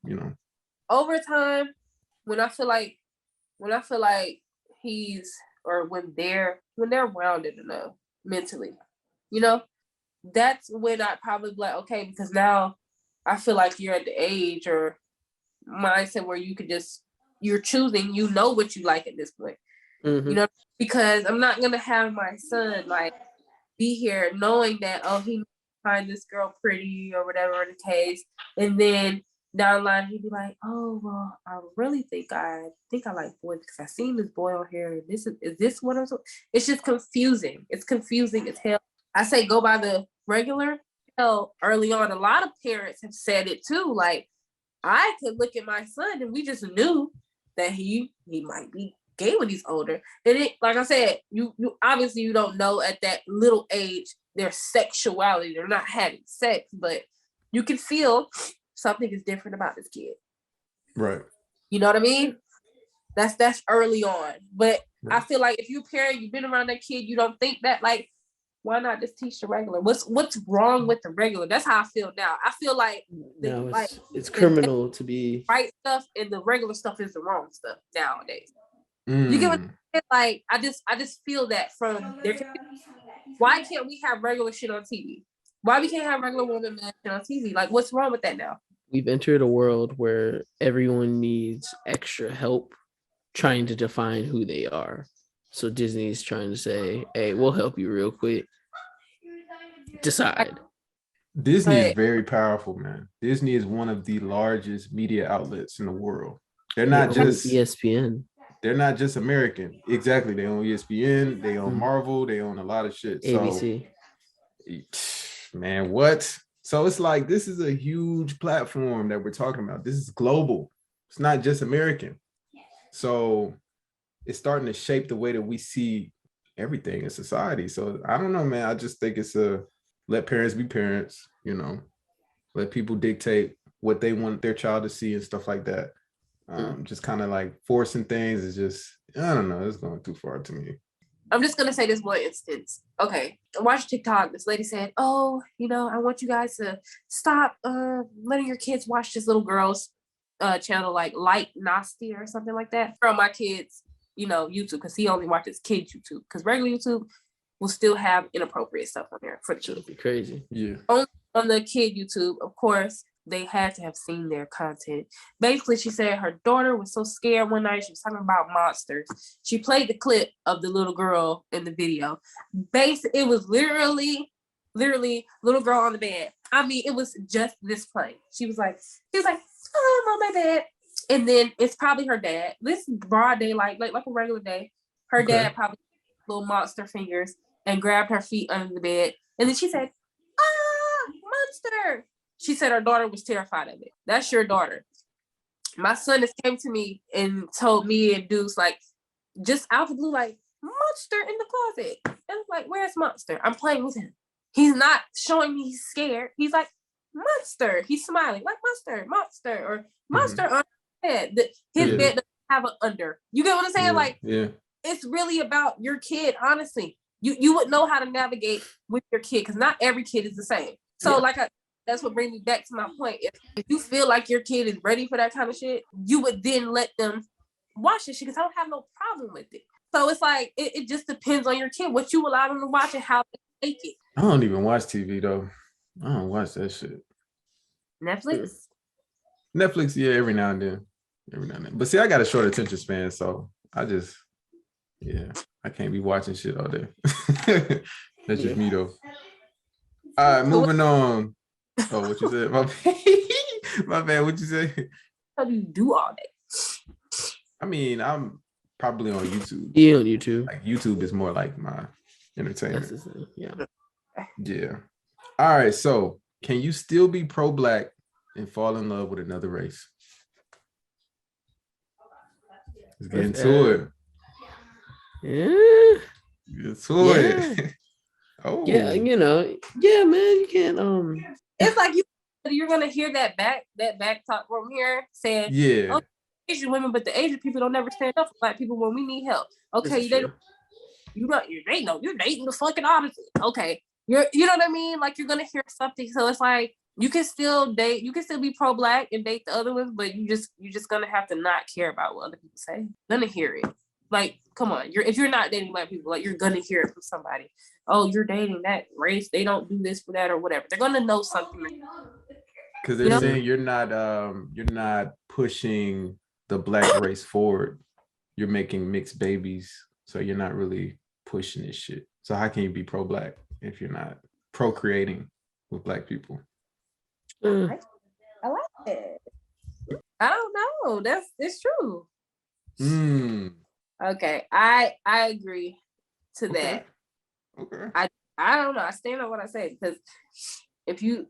Over time, when I feel like he's, or when they're rounded enough mentally, that's when I probably be like, okay, because now I feel like you're at the age or mindset where you could you're choosing, what you like at this point. Because I'm not gonna have my son like be here knowing that, oh, he find this girl pretty or whatever the case, and then down the line he'd be like, oh well, I really think I like boys because I seen this boy on here, and is this what I'm so. It's just confusing. It's confusing as hell. I say go by the regular. Hell, early on, a lot of parents have said it too. Like, I could look at my son and we just knew that he might be gay when he's older. And it, like I said, you obviously you don't know at that little age their sexuality. They're not having sex, but you can feel something is different about this kid. Right. You know what I mean? That's early on. But I feel like if you're a parent, you've been around that kid, you don't think that, like, why not just teach the regular? What's wrong with the regular? That's how I feel now. I feel like it's criminal to be right stuff, and the regular stuff is the wrong stuff nowadays. You get what I'm saying? Like, I just feel that from their. Why can't we have regular shit on TV? Why we can't have regular women shit on TV? Like, what's wrong with that now? We've entered a world where everyone needs extra help trying to define who they are. So Disney's trying to say, hey, we'll help you real quick. Decide. Disney is very powerful, man. Disney is one of the largest media outlets in the world. They're not just ESPN. They're not just American. Exactly. They own ESPN. They own Marvel. They own a lot of shit. ABC. So, man, what? So it's like, this is a huge platform that we're talking about. This is global. It's not just American. So it's starting to shape the way that we see everything in society. So I don't know, man. I just think it's let parents be parents, let people dictate what they want their child to see and stuff like that. Just kind of like forcing things is just, I don't know, it's going too far to me. I'm just going to say this one instance. Okay. I watched TikTok. This lady said, oh, I want you guys to stop letting your kids watch this little girl's channel, like Light Nasty or something like that, from my kids, YouTube, because he only watches kids YouTube, because regular YouTube will still have inappropriate stuff on there for the kids. That'd be crazy. Yeah. On the kid YouTube, of course, they had to have seen their content. Basically, she said her daughter was so scared one night. She was talking about monsters. She played the clip of the little girl in the video. It was literally little girl on the bed. I mean, it was just this play. She was like, oh, I'm on my bed. And then it's probably her dad. This broad daylight, like a regular day. Her dad probably little monster fingers and grabbed her feet under the bed. And then she said, monster. She said her daughter was terrified of it. That's your daughter. My son just came to me and told me and Deuce, like, just out of the blue, like, monster in the closet. And I'm like, where's monster? I'm playing with him. He's not showing me he's scared. He's like, monster. He's smiling, like, monster, or monster on his bed. His bed doesn't have an under. You get what I'm saying? Like, it's really about your kid, honestly. You would know how to navigate with your kid, because not every kid is the same. So that's what brings me back to my point. If you feel like your kid is ready for that kind of shit, you would then let them watch this shit, because I don't have no problem with it. So it's like it just depends on your kid, what you allow them to watch and how they take it. I don't even watch TV though. I don't watch that shit. Netflix? Netflix, yeah, every now and then. But see, I got a short attention span, so I can't be watching shit all day. That's just me though. All right, moving on. Oh, what you said? My bad. What you say? How do you do all day? I mean, I'm probably on YouTube. Yeah, on YouTube. Like YouTube is more like my entertainment. Yeah. Yeah. All right. So, can you still be pro-black and fall in love with another race? Let's get into it. Yeah. Get into it. Oh. Yeah, man, you can't. It's like you're gonna hear that back talk from here saying, yeah, oh, Asian women, but the Asian people don't never stand up for Black people when we need help. Okay, you're dating the fucking opposite. Okay, you know what I mean? Like you're gonna hear something, so it's like you can still date, you can still be pro-Black and date the other ones, but you're just gonna have to not care about what other people say. Gonna hear it. Like, come on, if you're not dating Black people, like you're gonna hear it from somebody. Oh, you're dating that race, they don't do this for that or whatever. They're gonna know something. Because they're saying you're not pushing the Black race forward. You're making mixed babies, so you're not really pushing this shit. So how can you be pro-Black if you're not procreating with Black people? I like it. I don't know. It's true. Okay, I agree to that. Okay. I don't know. I stand on what I say because I 100%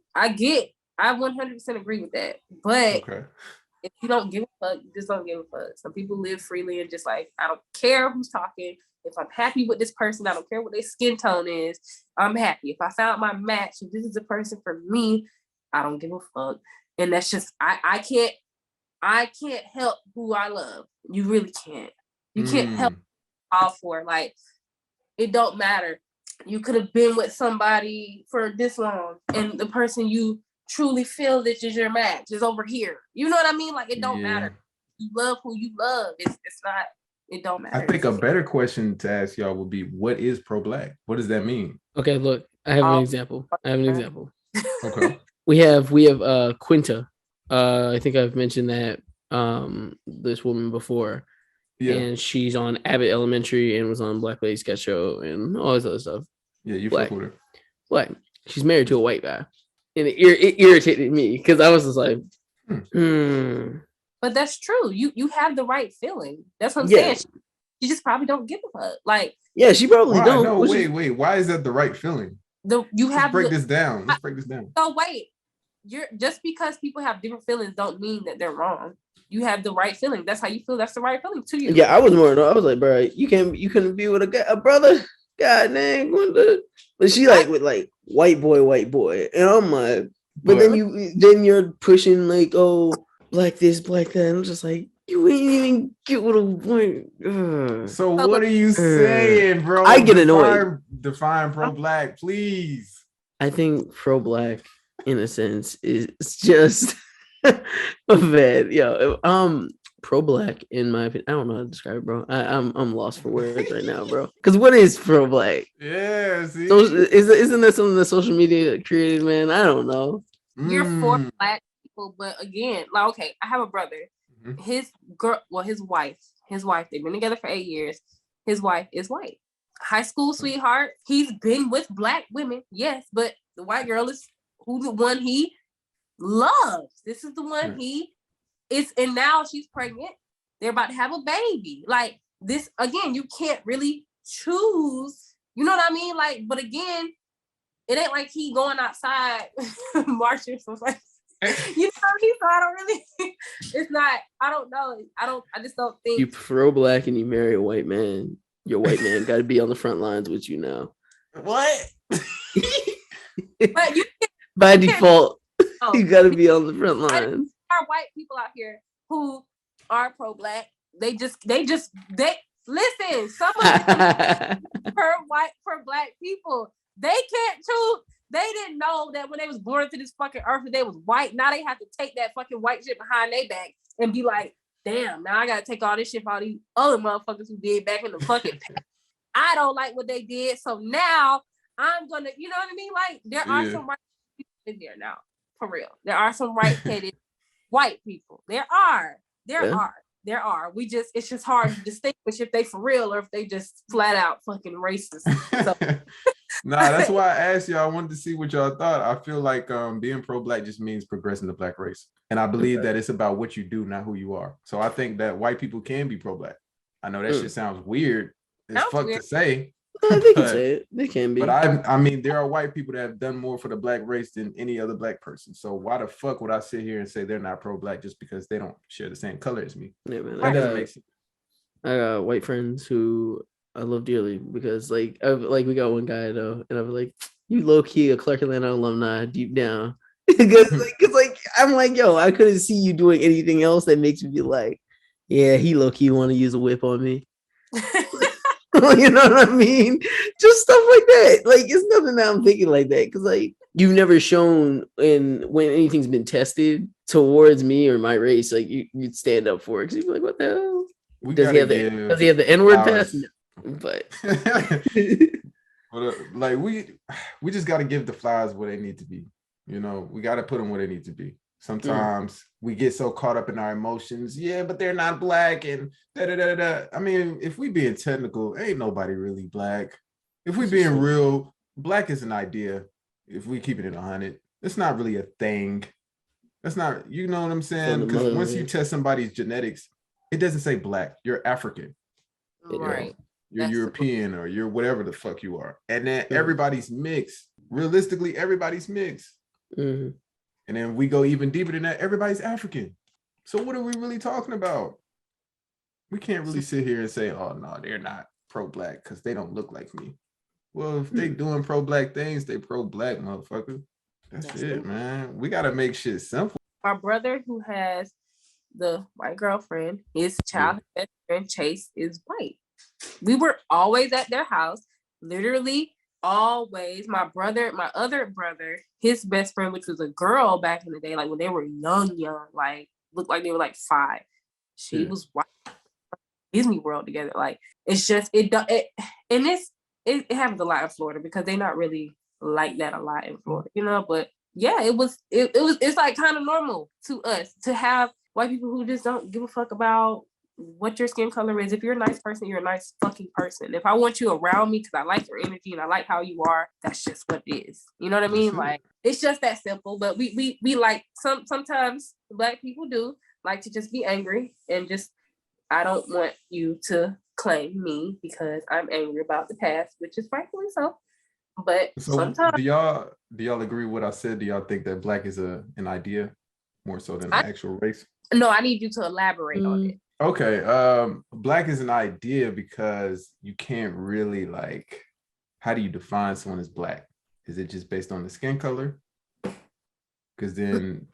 agree with that. But if you don't give a fuck, you just don't give a fuck. Some people live freely and just like, I don't care who's talking. If I'm happy with this person, I don't care what their skin tone is. I'm happy. If I found my match, if this is a person for me, I don't give a fuck. And that's just I can't help who I love. You really can't. You can't help all for like it don't matter. You could have been with somebody for this long and the person you truly feel that is your match is over here. You know what I mean? Like it don't matter. You love who you love. It's not, it don't matter. I think a better question to ask y'all would be, what is pro-Black? What does that mean? Okay, look, I have an example. Okay. We have Quinta. I think I've mentioned that this woman before. Yeah. And she's on Abbott Elementary and was on Black Lady Sketch Show and all this other stuff. Yeah, you fuck with her. Black. She's married to a white guy. And it irritated me because I was just like, But that's true. You have the right feeling. That's what I'm saying. She just probably don't give a fuck. Like, yeah, she probably don't. No, wait. Why is that the right feeling? Let's break this down. So wait, just because people have different feelings don't mean that they're wrong. You have the right feeling. That's how you feel. That's the right feeling to you. Yeah, I was like, bro, you couldn't be with a brother. God dang, but she like with like white boy, and I'm like, but then you're pushing like, oh, Black this, Black that. I'm just like, you ain't even get what a point. So what are you saying, bro? I get annoyed. Define pro-Black, please. I think pro-Black, in a sense, is just bad. Pro-Black, in my opinion, I don't know how to describe it, bro. I'm lost for words right now, bro. Because what is pro-Black? Yeah, see? Isn't that something that social media created, man? I don't know. You're for Black people, but again, like, okay, I have a brother. Mm-hmm. His wife, they've been together for 8 years. His wife is white. High school sweetheart. He's been with Black women, yes, but the white girl is the one he loves. This is the one he is, and now she's pregnant. They're about to have a baby. Like this, again, you can't really choose. You know what I mean? Like, but again, it ain't like he going outside marching for like, you know what I mean? So I don't really, it's not, I don't know. I just don't think. You pro-Black and you marry a white man. Your white man got to be on the front lines with you now. What? But by default, you got to be on the front lines. There are white people out here who are pro-Black. They listen. Some of them for Black people, they can't choose. They didn't know that when they was born to this fucking earth, that they was white. Now they have to take that fucking white shit behind their back and be like, damn, now I gotta take all this shit for all these other motherfuckers who did back in the fucking past. I don't like what they did, so now I'm gonna, you know what I mean? Like, there are some right people in there now, for real. There are some right-headed white people. There are. It's just hard to distinguish if they for real or if they just flat out fucking racist. So. Nah, that's why I asked you. I wanted to see what y'all thought. I feel like being pro-black just means progressing the black race. And I believe that it's about what you do, not who you are. So I think that white people can be pro-black. I know that shit sounds weird. It's fucked to say. They can say it. They can be. But I mean, there are white people that have done more for the black race than any other black person. So why the fuck would I sit here and say they're not pro-black just because they don't share the same color as me? Yeah, man. That doesn't make sense. I got white friends who I love dearly because we got one guy though, and I'm like, you low key a Clark Atlanta alumni deep down. Because I'm like, yo, I couldn't see you doing anything else that makes me be like, yeah, he low key want to use a whip on me. You know what I mean? Just stuff like that. Like, it's nothing that I'm thinking like that. Because like, you've never shown when anything's been tested towards me or my race, like you'd stand up for it. Because you'd be like, what the hell? Does he have the N-word pass? No. But like we just got to give the flowers where they need to be. You know, we got to put them where they need to be. Sometimes we get so caught up in our emotions. Yeah, but they're not black and da. I mean, if we being technical, ain't nobody really black. If we being real, black is an idea. If we keep it 100, it's not really a thing. That's not, you know what I'm saying? Because once you test somebody's genetics, it doesn't say black. You're African. Right. You're European or you're whatever the fuck you are. And then everybody's mixed. Realistically, everybody's mixed. Mm-hmm. And then we go even deeper than that. Everybody's African. So what are we really talking about? We can't really sit here and say, oh, no, they're not pro-black because they don't look like me. Well, if they doing pro-black things, they pro-black, motherfucker. That's it, man. We got to make shit simple. My brother who has the white girlfriend, his childhood best friend, Chase, is white. We were always at their house, literally always. My other brother, his best friend, which was a girl back in the day, like when they were young, like looked like they were like 5. She was white. Disney World together. Like, it's just it happens a lot in Florida because they're not really like that a lot in Florida, you know. But yeah, it's like kind of normal to us to have white people who just don't give a fuck about what your skin color is. If you're a nice person, you're a nice fucking person. If I want you around me because I like your energy and I like how you are, that's just what it is. You know what I mean? Like, it's just that simple. But we like sometimes black people do like to just be angry and just, I don't want you to claim me because I'm angry about the past, which is rightfully so. But sometimes, do y'all agree with what I said? Do y'all think that black is an idea more so than an actual race? No, I need you to elaborate on it. Okay, black is an idea because you can't really, like, how do you define someone as black? Is it just based on the skin color? Because then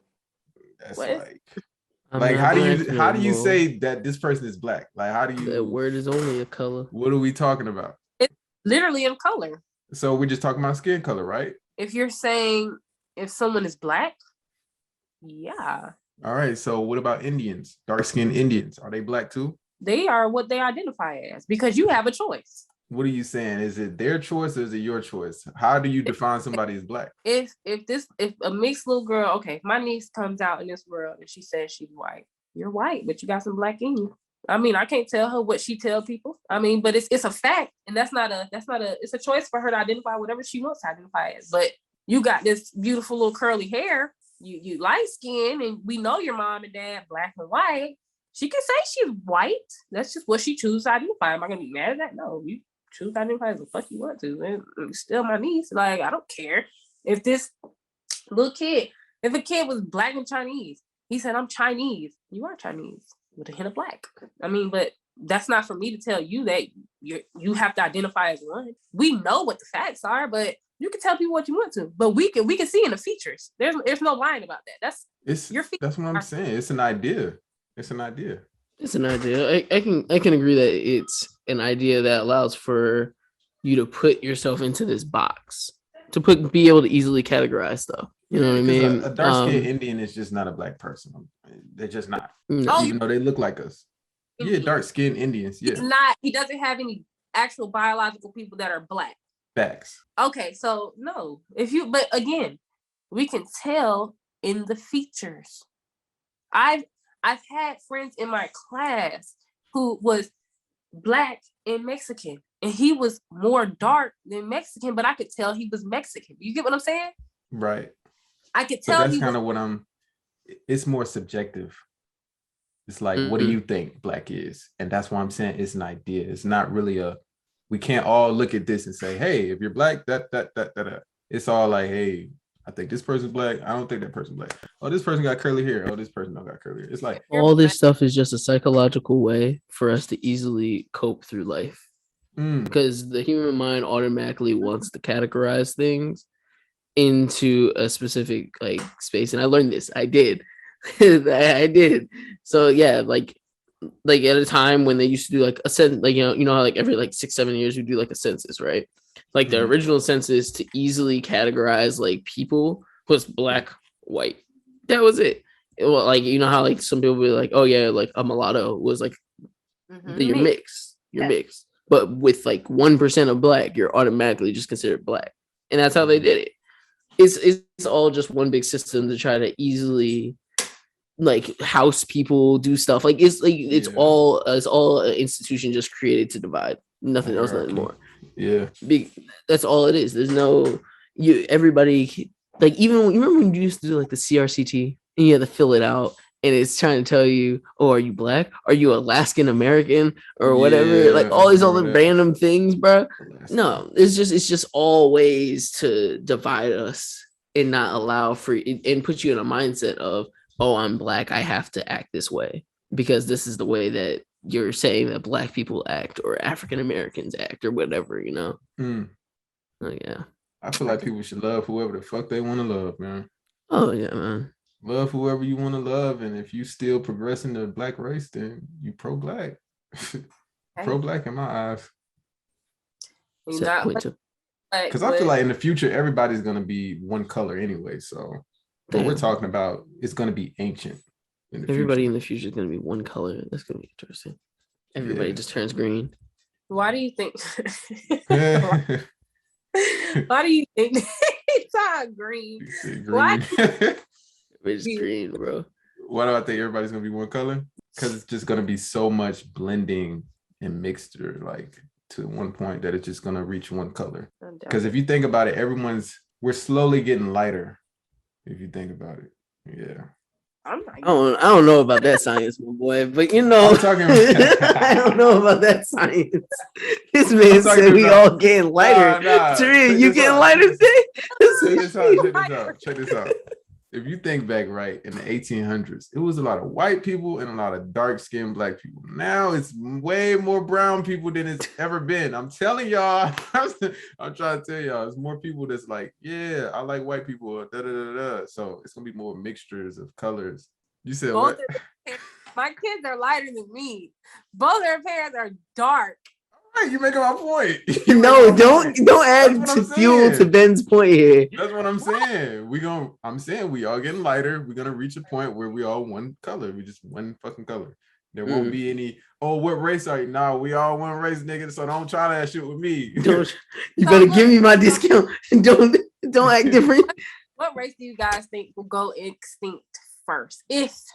that's like how do you say that this person is black? Like, how do you? That word is only a color. What are we talking about? It's literally a color. So we're just talking about skin color, right? If you're saying if someone is black, yeah. All right, so what about Indians? Dark-skinned Indians, are they black too? They are what they identify as because you have a choice. What are you saying? Is it their choice or is it your choice? How do you define somebody as black? If a mixed little girl, okay, if my niece comes out in this world and she says she's white, you're white, but you got some black in you. I mean, I can't tell her what she tell people. I mean, but it's a fact, and it's a choice for her to identify whatever she wants to identify as. But you got this beautiful little curly hair. You light skin, and we know your mom and dad black and white. She can say she's white. That's just what she chooses to identify. Am I gonna be mad at that? No, you choose to identify as the fuck you want to. And still my niece. Like, I don't care. If this little kid, if a kid was black and Chinese, he said, I'm Chinese. You are Chinese with a hint of black. I mean, but that's not for me to tell you that you have to identify as one. We know what the facts are, but you can tell people what you want to, but we can see in the features. There's no lying about that. That's what I'm saying. It's an idea. It's an idea. It's an idea. I can agree that it's an idea that allows for you to put yourself into this box, to be able to easily categorize stuff. You know what I mean? A dark-skinned Indian is just not a black person. They're just not. No. Even though they look like us. Yeah, dark-skinned Indians. Yeah. He's not. He doesn't have any actual biological people that are black. Facts. Okay, so no. But again, we can tell in the features. I've had friends in my class who was black and Mexican, and he was more dark than Mexican, but I could tell he was Mexican. You get what I'm saying? Right. I could tell. But that's kind of what it's more subjective. It's like, what do you think black is? And that's why I'm saying it's an idea. It's not really we can't all look at this and say, hey, if you're black, that. It's all like, hey, I think this person's black. I don't think that person's black. Oh, this person got curly hair. Oh, this person don't got curly hair. It's like all this stuff is just a psychological way for us to easily cope through life. Because the human mind automatically wants to categorize things into a specific like space. And I learned this. I did. I did. So yeah, like at a time when they used to do like a census, like you know how like every like 6-7 years we do like a census, right? Like the original census to easily categorize like people was black, white. That was it. Well, like you know how like some people be like, oh yeah, like a mulatto was like you're mixed. You're mixed. But with like 1% of black, you're automatically just considered black. And that's how they did it. It's all just one big system to try to easily like house people, do stuff. Like it's all an institution just created to divide. Nothing else, nothing more. Yeah. That's all it is. There's no everybody like even you remember when you used to do like the CRCT and you had to fill it out and it's trying to tell you, oh, are you black? Are you Alaskan American or whatever? Like all these other random things, bro. No, it's just all ways to divide us and not allow and put you in a mindset of, oh, I'm black, I have to act this way because this is the way that you're saying that black people act or African Americans act or whatever, you know? Oh, yeah. I feel like people should love whoever the fuck they want to love, man. Oh, yeah, man. Love whoever you want to love. And if you still progressing the black race, then you pro-black. Pro-black in my eyes. Because I feel like in the future, everybody's going to be one color anyway. So what we're talking about is going to be ancient. Everybody in the future is going to be one color. That's going to be interesting. Everybody just turns green. Why do you think? Why do you think it's not green? Why? It's green, bro. Why do I think everybody's going to be one color? Because it's just going to be so much blending and mixture, like to one point that it's just going to reach one color. Because if you think about it, we're slowly getting lighter. If you think about it, yeah. I don't know about that science, my boy, but you know, I don't know about that science. This man said we all getting lighter. Taria, you getting lighter today? Check this out. If you think back, right, in the 1800s, it was a lot of white people and a lot of dark-skinned black people. Now it's way more brown people than it's ever been. I'm telling y'all, I'm trying to tell y'all, there's more people that's like, yeah, I like white people, So it's gonna be more mixtures of colors. You said what? My kids are lighter than me. Both their parents are dark. Right, you're making my point. No, don't add to fuel to Ben's point here. That's what I'm saying. I'm saying we all getting lighter. We're gonna reach a point where we all one color. We just one fucking color. There won't be any. Oh, what race are you? Nah, we all one race, nigga. So don't try that shit with me. You better give me my discount and don't act different. What race do you guys think will go extinct first?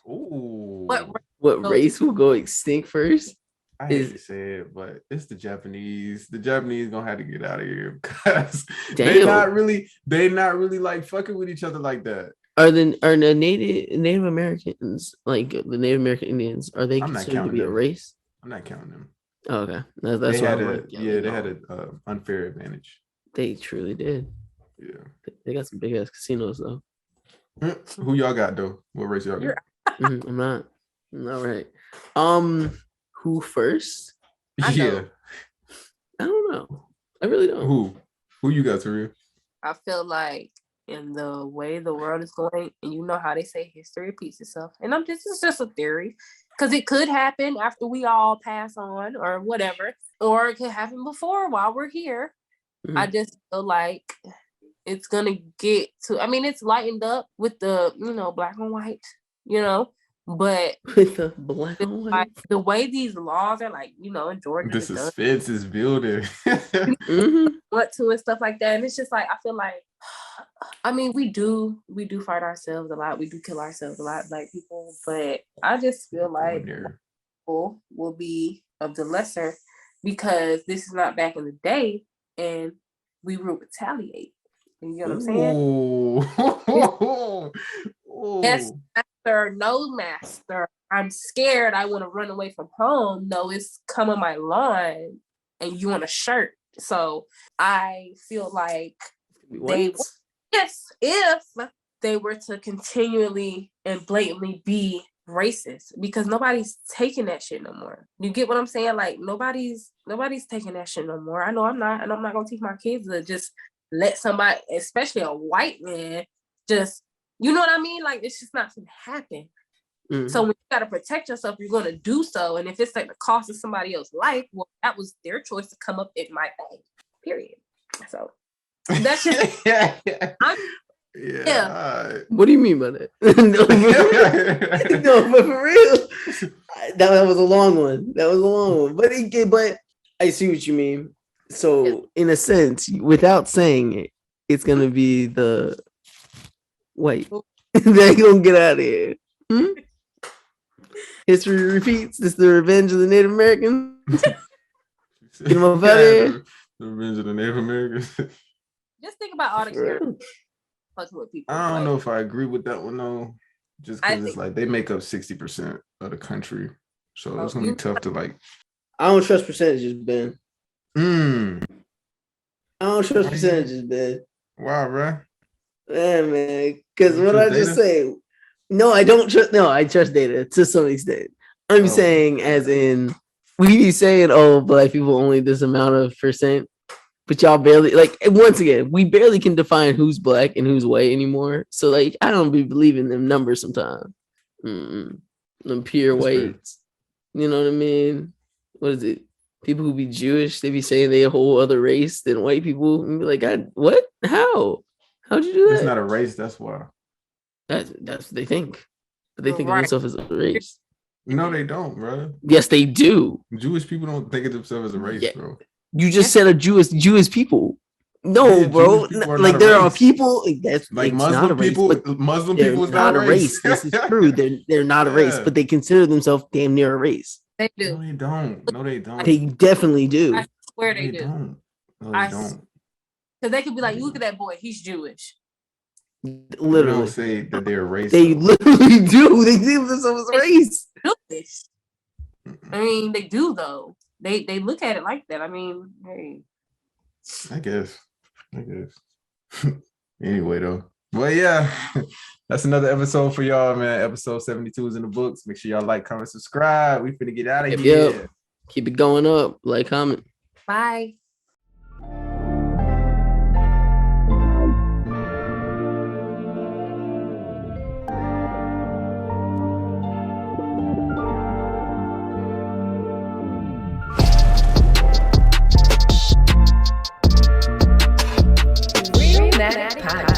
What race will go extinct first? I hate to say it, but it's the Japanese. The Japanese gonna have to get out of here because they not really like fucking with each other like that. Are the Native Americans, like the Native American Indians, are they considered to be a race? I'm not counting them. Oh, okay, that's what they had an unfair advantage. They truly did. Yeah, they got some big ass casinos though. Who y'all got though? What race y'all got? I'm not right. Who first? I don't know. I really don't. Who you got, Taria? I feel like in the way the world is going, and you know how they say history repeats itself. And this is just a theory, because it could happen after we all pass on or whatever, or it could happen before while we're here. I just feel like it's gonna get to. I mean, it's lightened up with the black and white, but with the black and white, the way these laws are like, in Georgia, the suspense is building. What to and stuff like that, and it's just like I feel like, I mean, we do fight ourselves a lot, we do kill ourselves a lot, Black people, but I just feel like people will be of the lesser because this is not back in the day, and we will retaliate. You know what I'm saying? Yes, master, no master. I'm scared. I want to run away from home. No, it's come on my lawn, and you want a shirt. So I feel like if they were to continually and blatantly be racist, because nobody's taking that shit no more. You get what I'm saying? Like nobody's taking that shit no more. I know I'm not, and I'm not gonna teach my kids to just let somebody, especially a white man, just, you know what I mean? Like it's just not gonna happen. Mm-hmm. So when you gotta protect yourself, you're gonna do so. And if it's like the cost of somebody else's life, well, that was their choice to come up in my bag. Period. So that's just yeah. What do you mean by that? No, but for real, that was a long one. But I see what you mean. So in a sense, without saying it, it's gonna be the white. They gonna get out of here. History repeats. This is the revenge of the Native Americans. Get them up out of here. The revenge of the Native Americans. Just think about all the characters fucking with people. I don't know if I agree with that one though. Just because it's like they make up 60% of the country, so it's gonna be tough to like. I don't trust percentages, Ben. I don't trust percentages, Ben. Wow, bro. Yeah, man. Because what I just say, no, I don't trust. No, I trust data to some extent. I'm saying, as in, we be saying, "Oh, Black people only this amount of percent," but y'all barely like. Once again, we barely can define who's Black and who's white anymore. So, like, I don't be believing them numbers sometimes. Them pure whites. You know what I mean? What is it? People who be Jewish, they be saying they a whole other race than white people. And be like, what? How? How'd you do that? It's not a race. That's why. That's what they think. But they think of themselves as a race. No, they don't, bro. Yes, they do. Jewish people don't think of themselves as a race, bro. You just said a Jewish people. No, bro. Like there are people that's like Muslim people. Muslim people is not a race. This is true. They're not a race, but they consider themselves damn near a race. They do. No, they don't. No, they don't. They definitely do. I swear they do. Don't. No, they don't. Because they could be like, look at that boy, he's Jewish. Literally, they don't say that they're a race. They literally do. They think of themselves as a race. I mean, they do though. They look at it like that. I mean, hey. I guess. Anyway, though. Well, yeah, that's another episode for y'all, man. Episode 72 is in the books. Make sure y'all like, comment, subscribe. We finna get out of here. Yep. Keep it going up. Like, comment. Bye. Realmatic Podcast.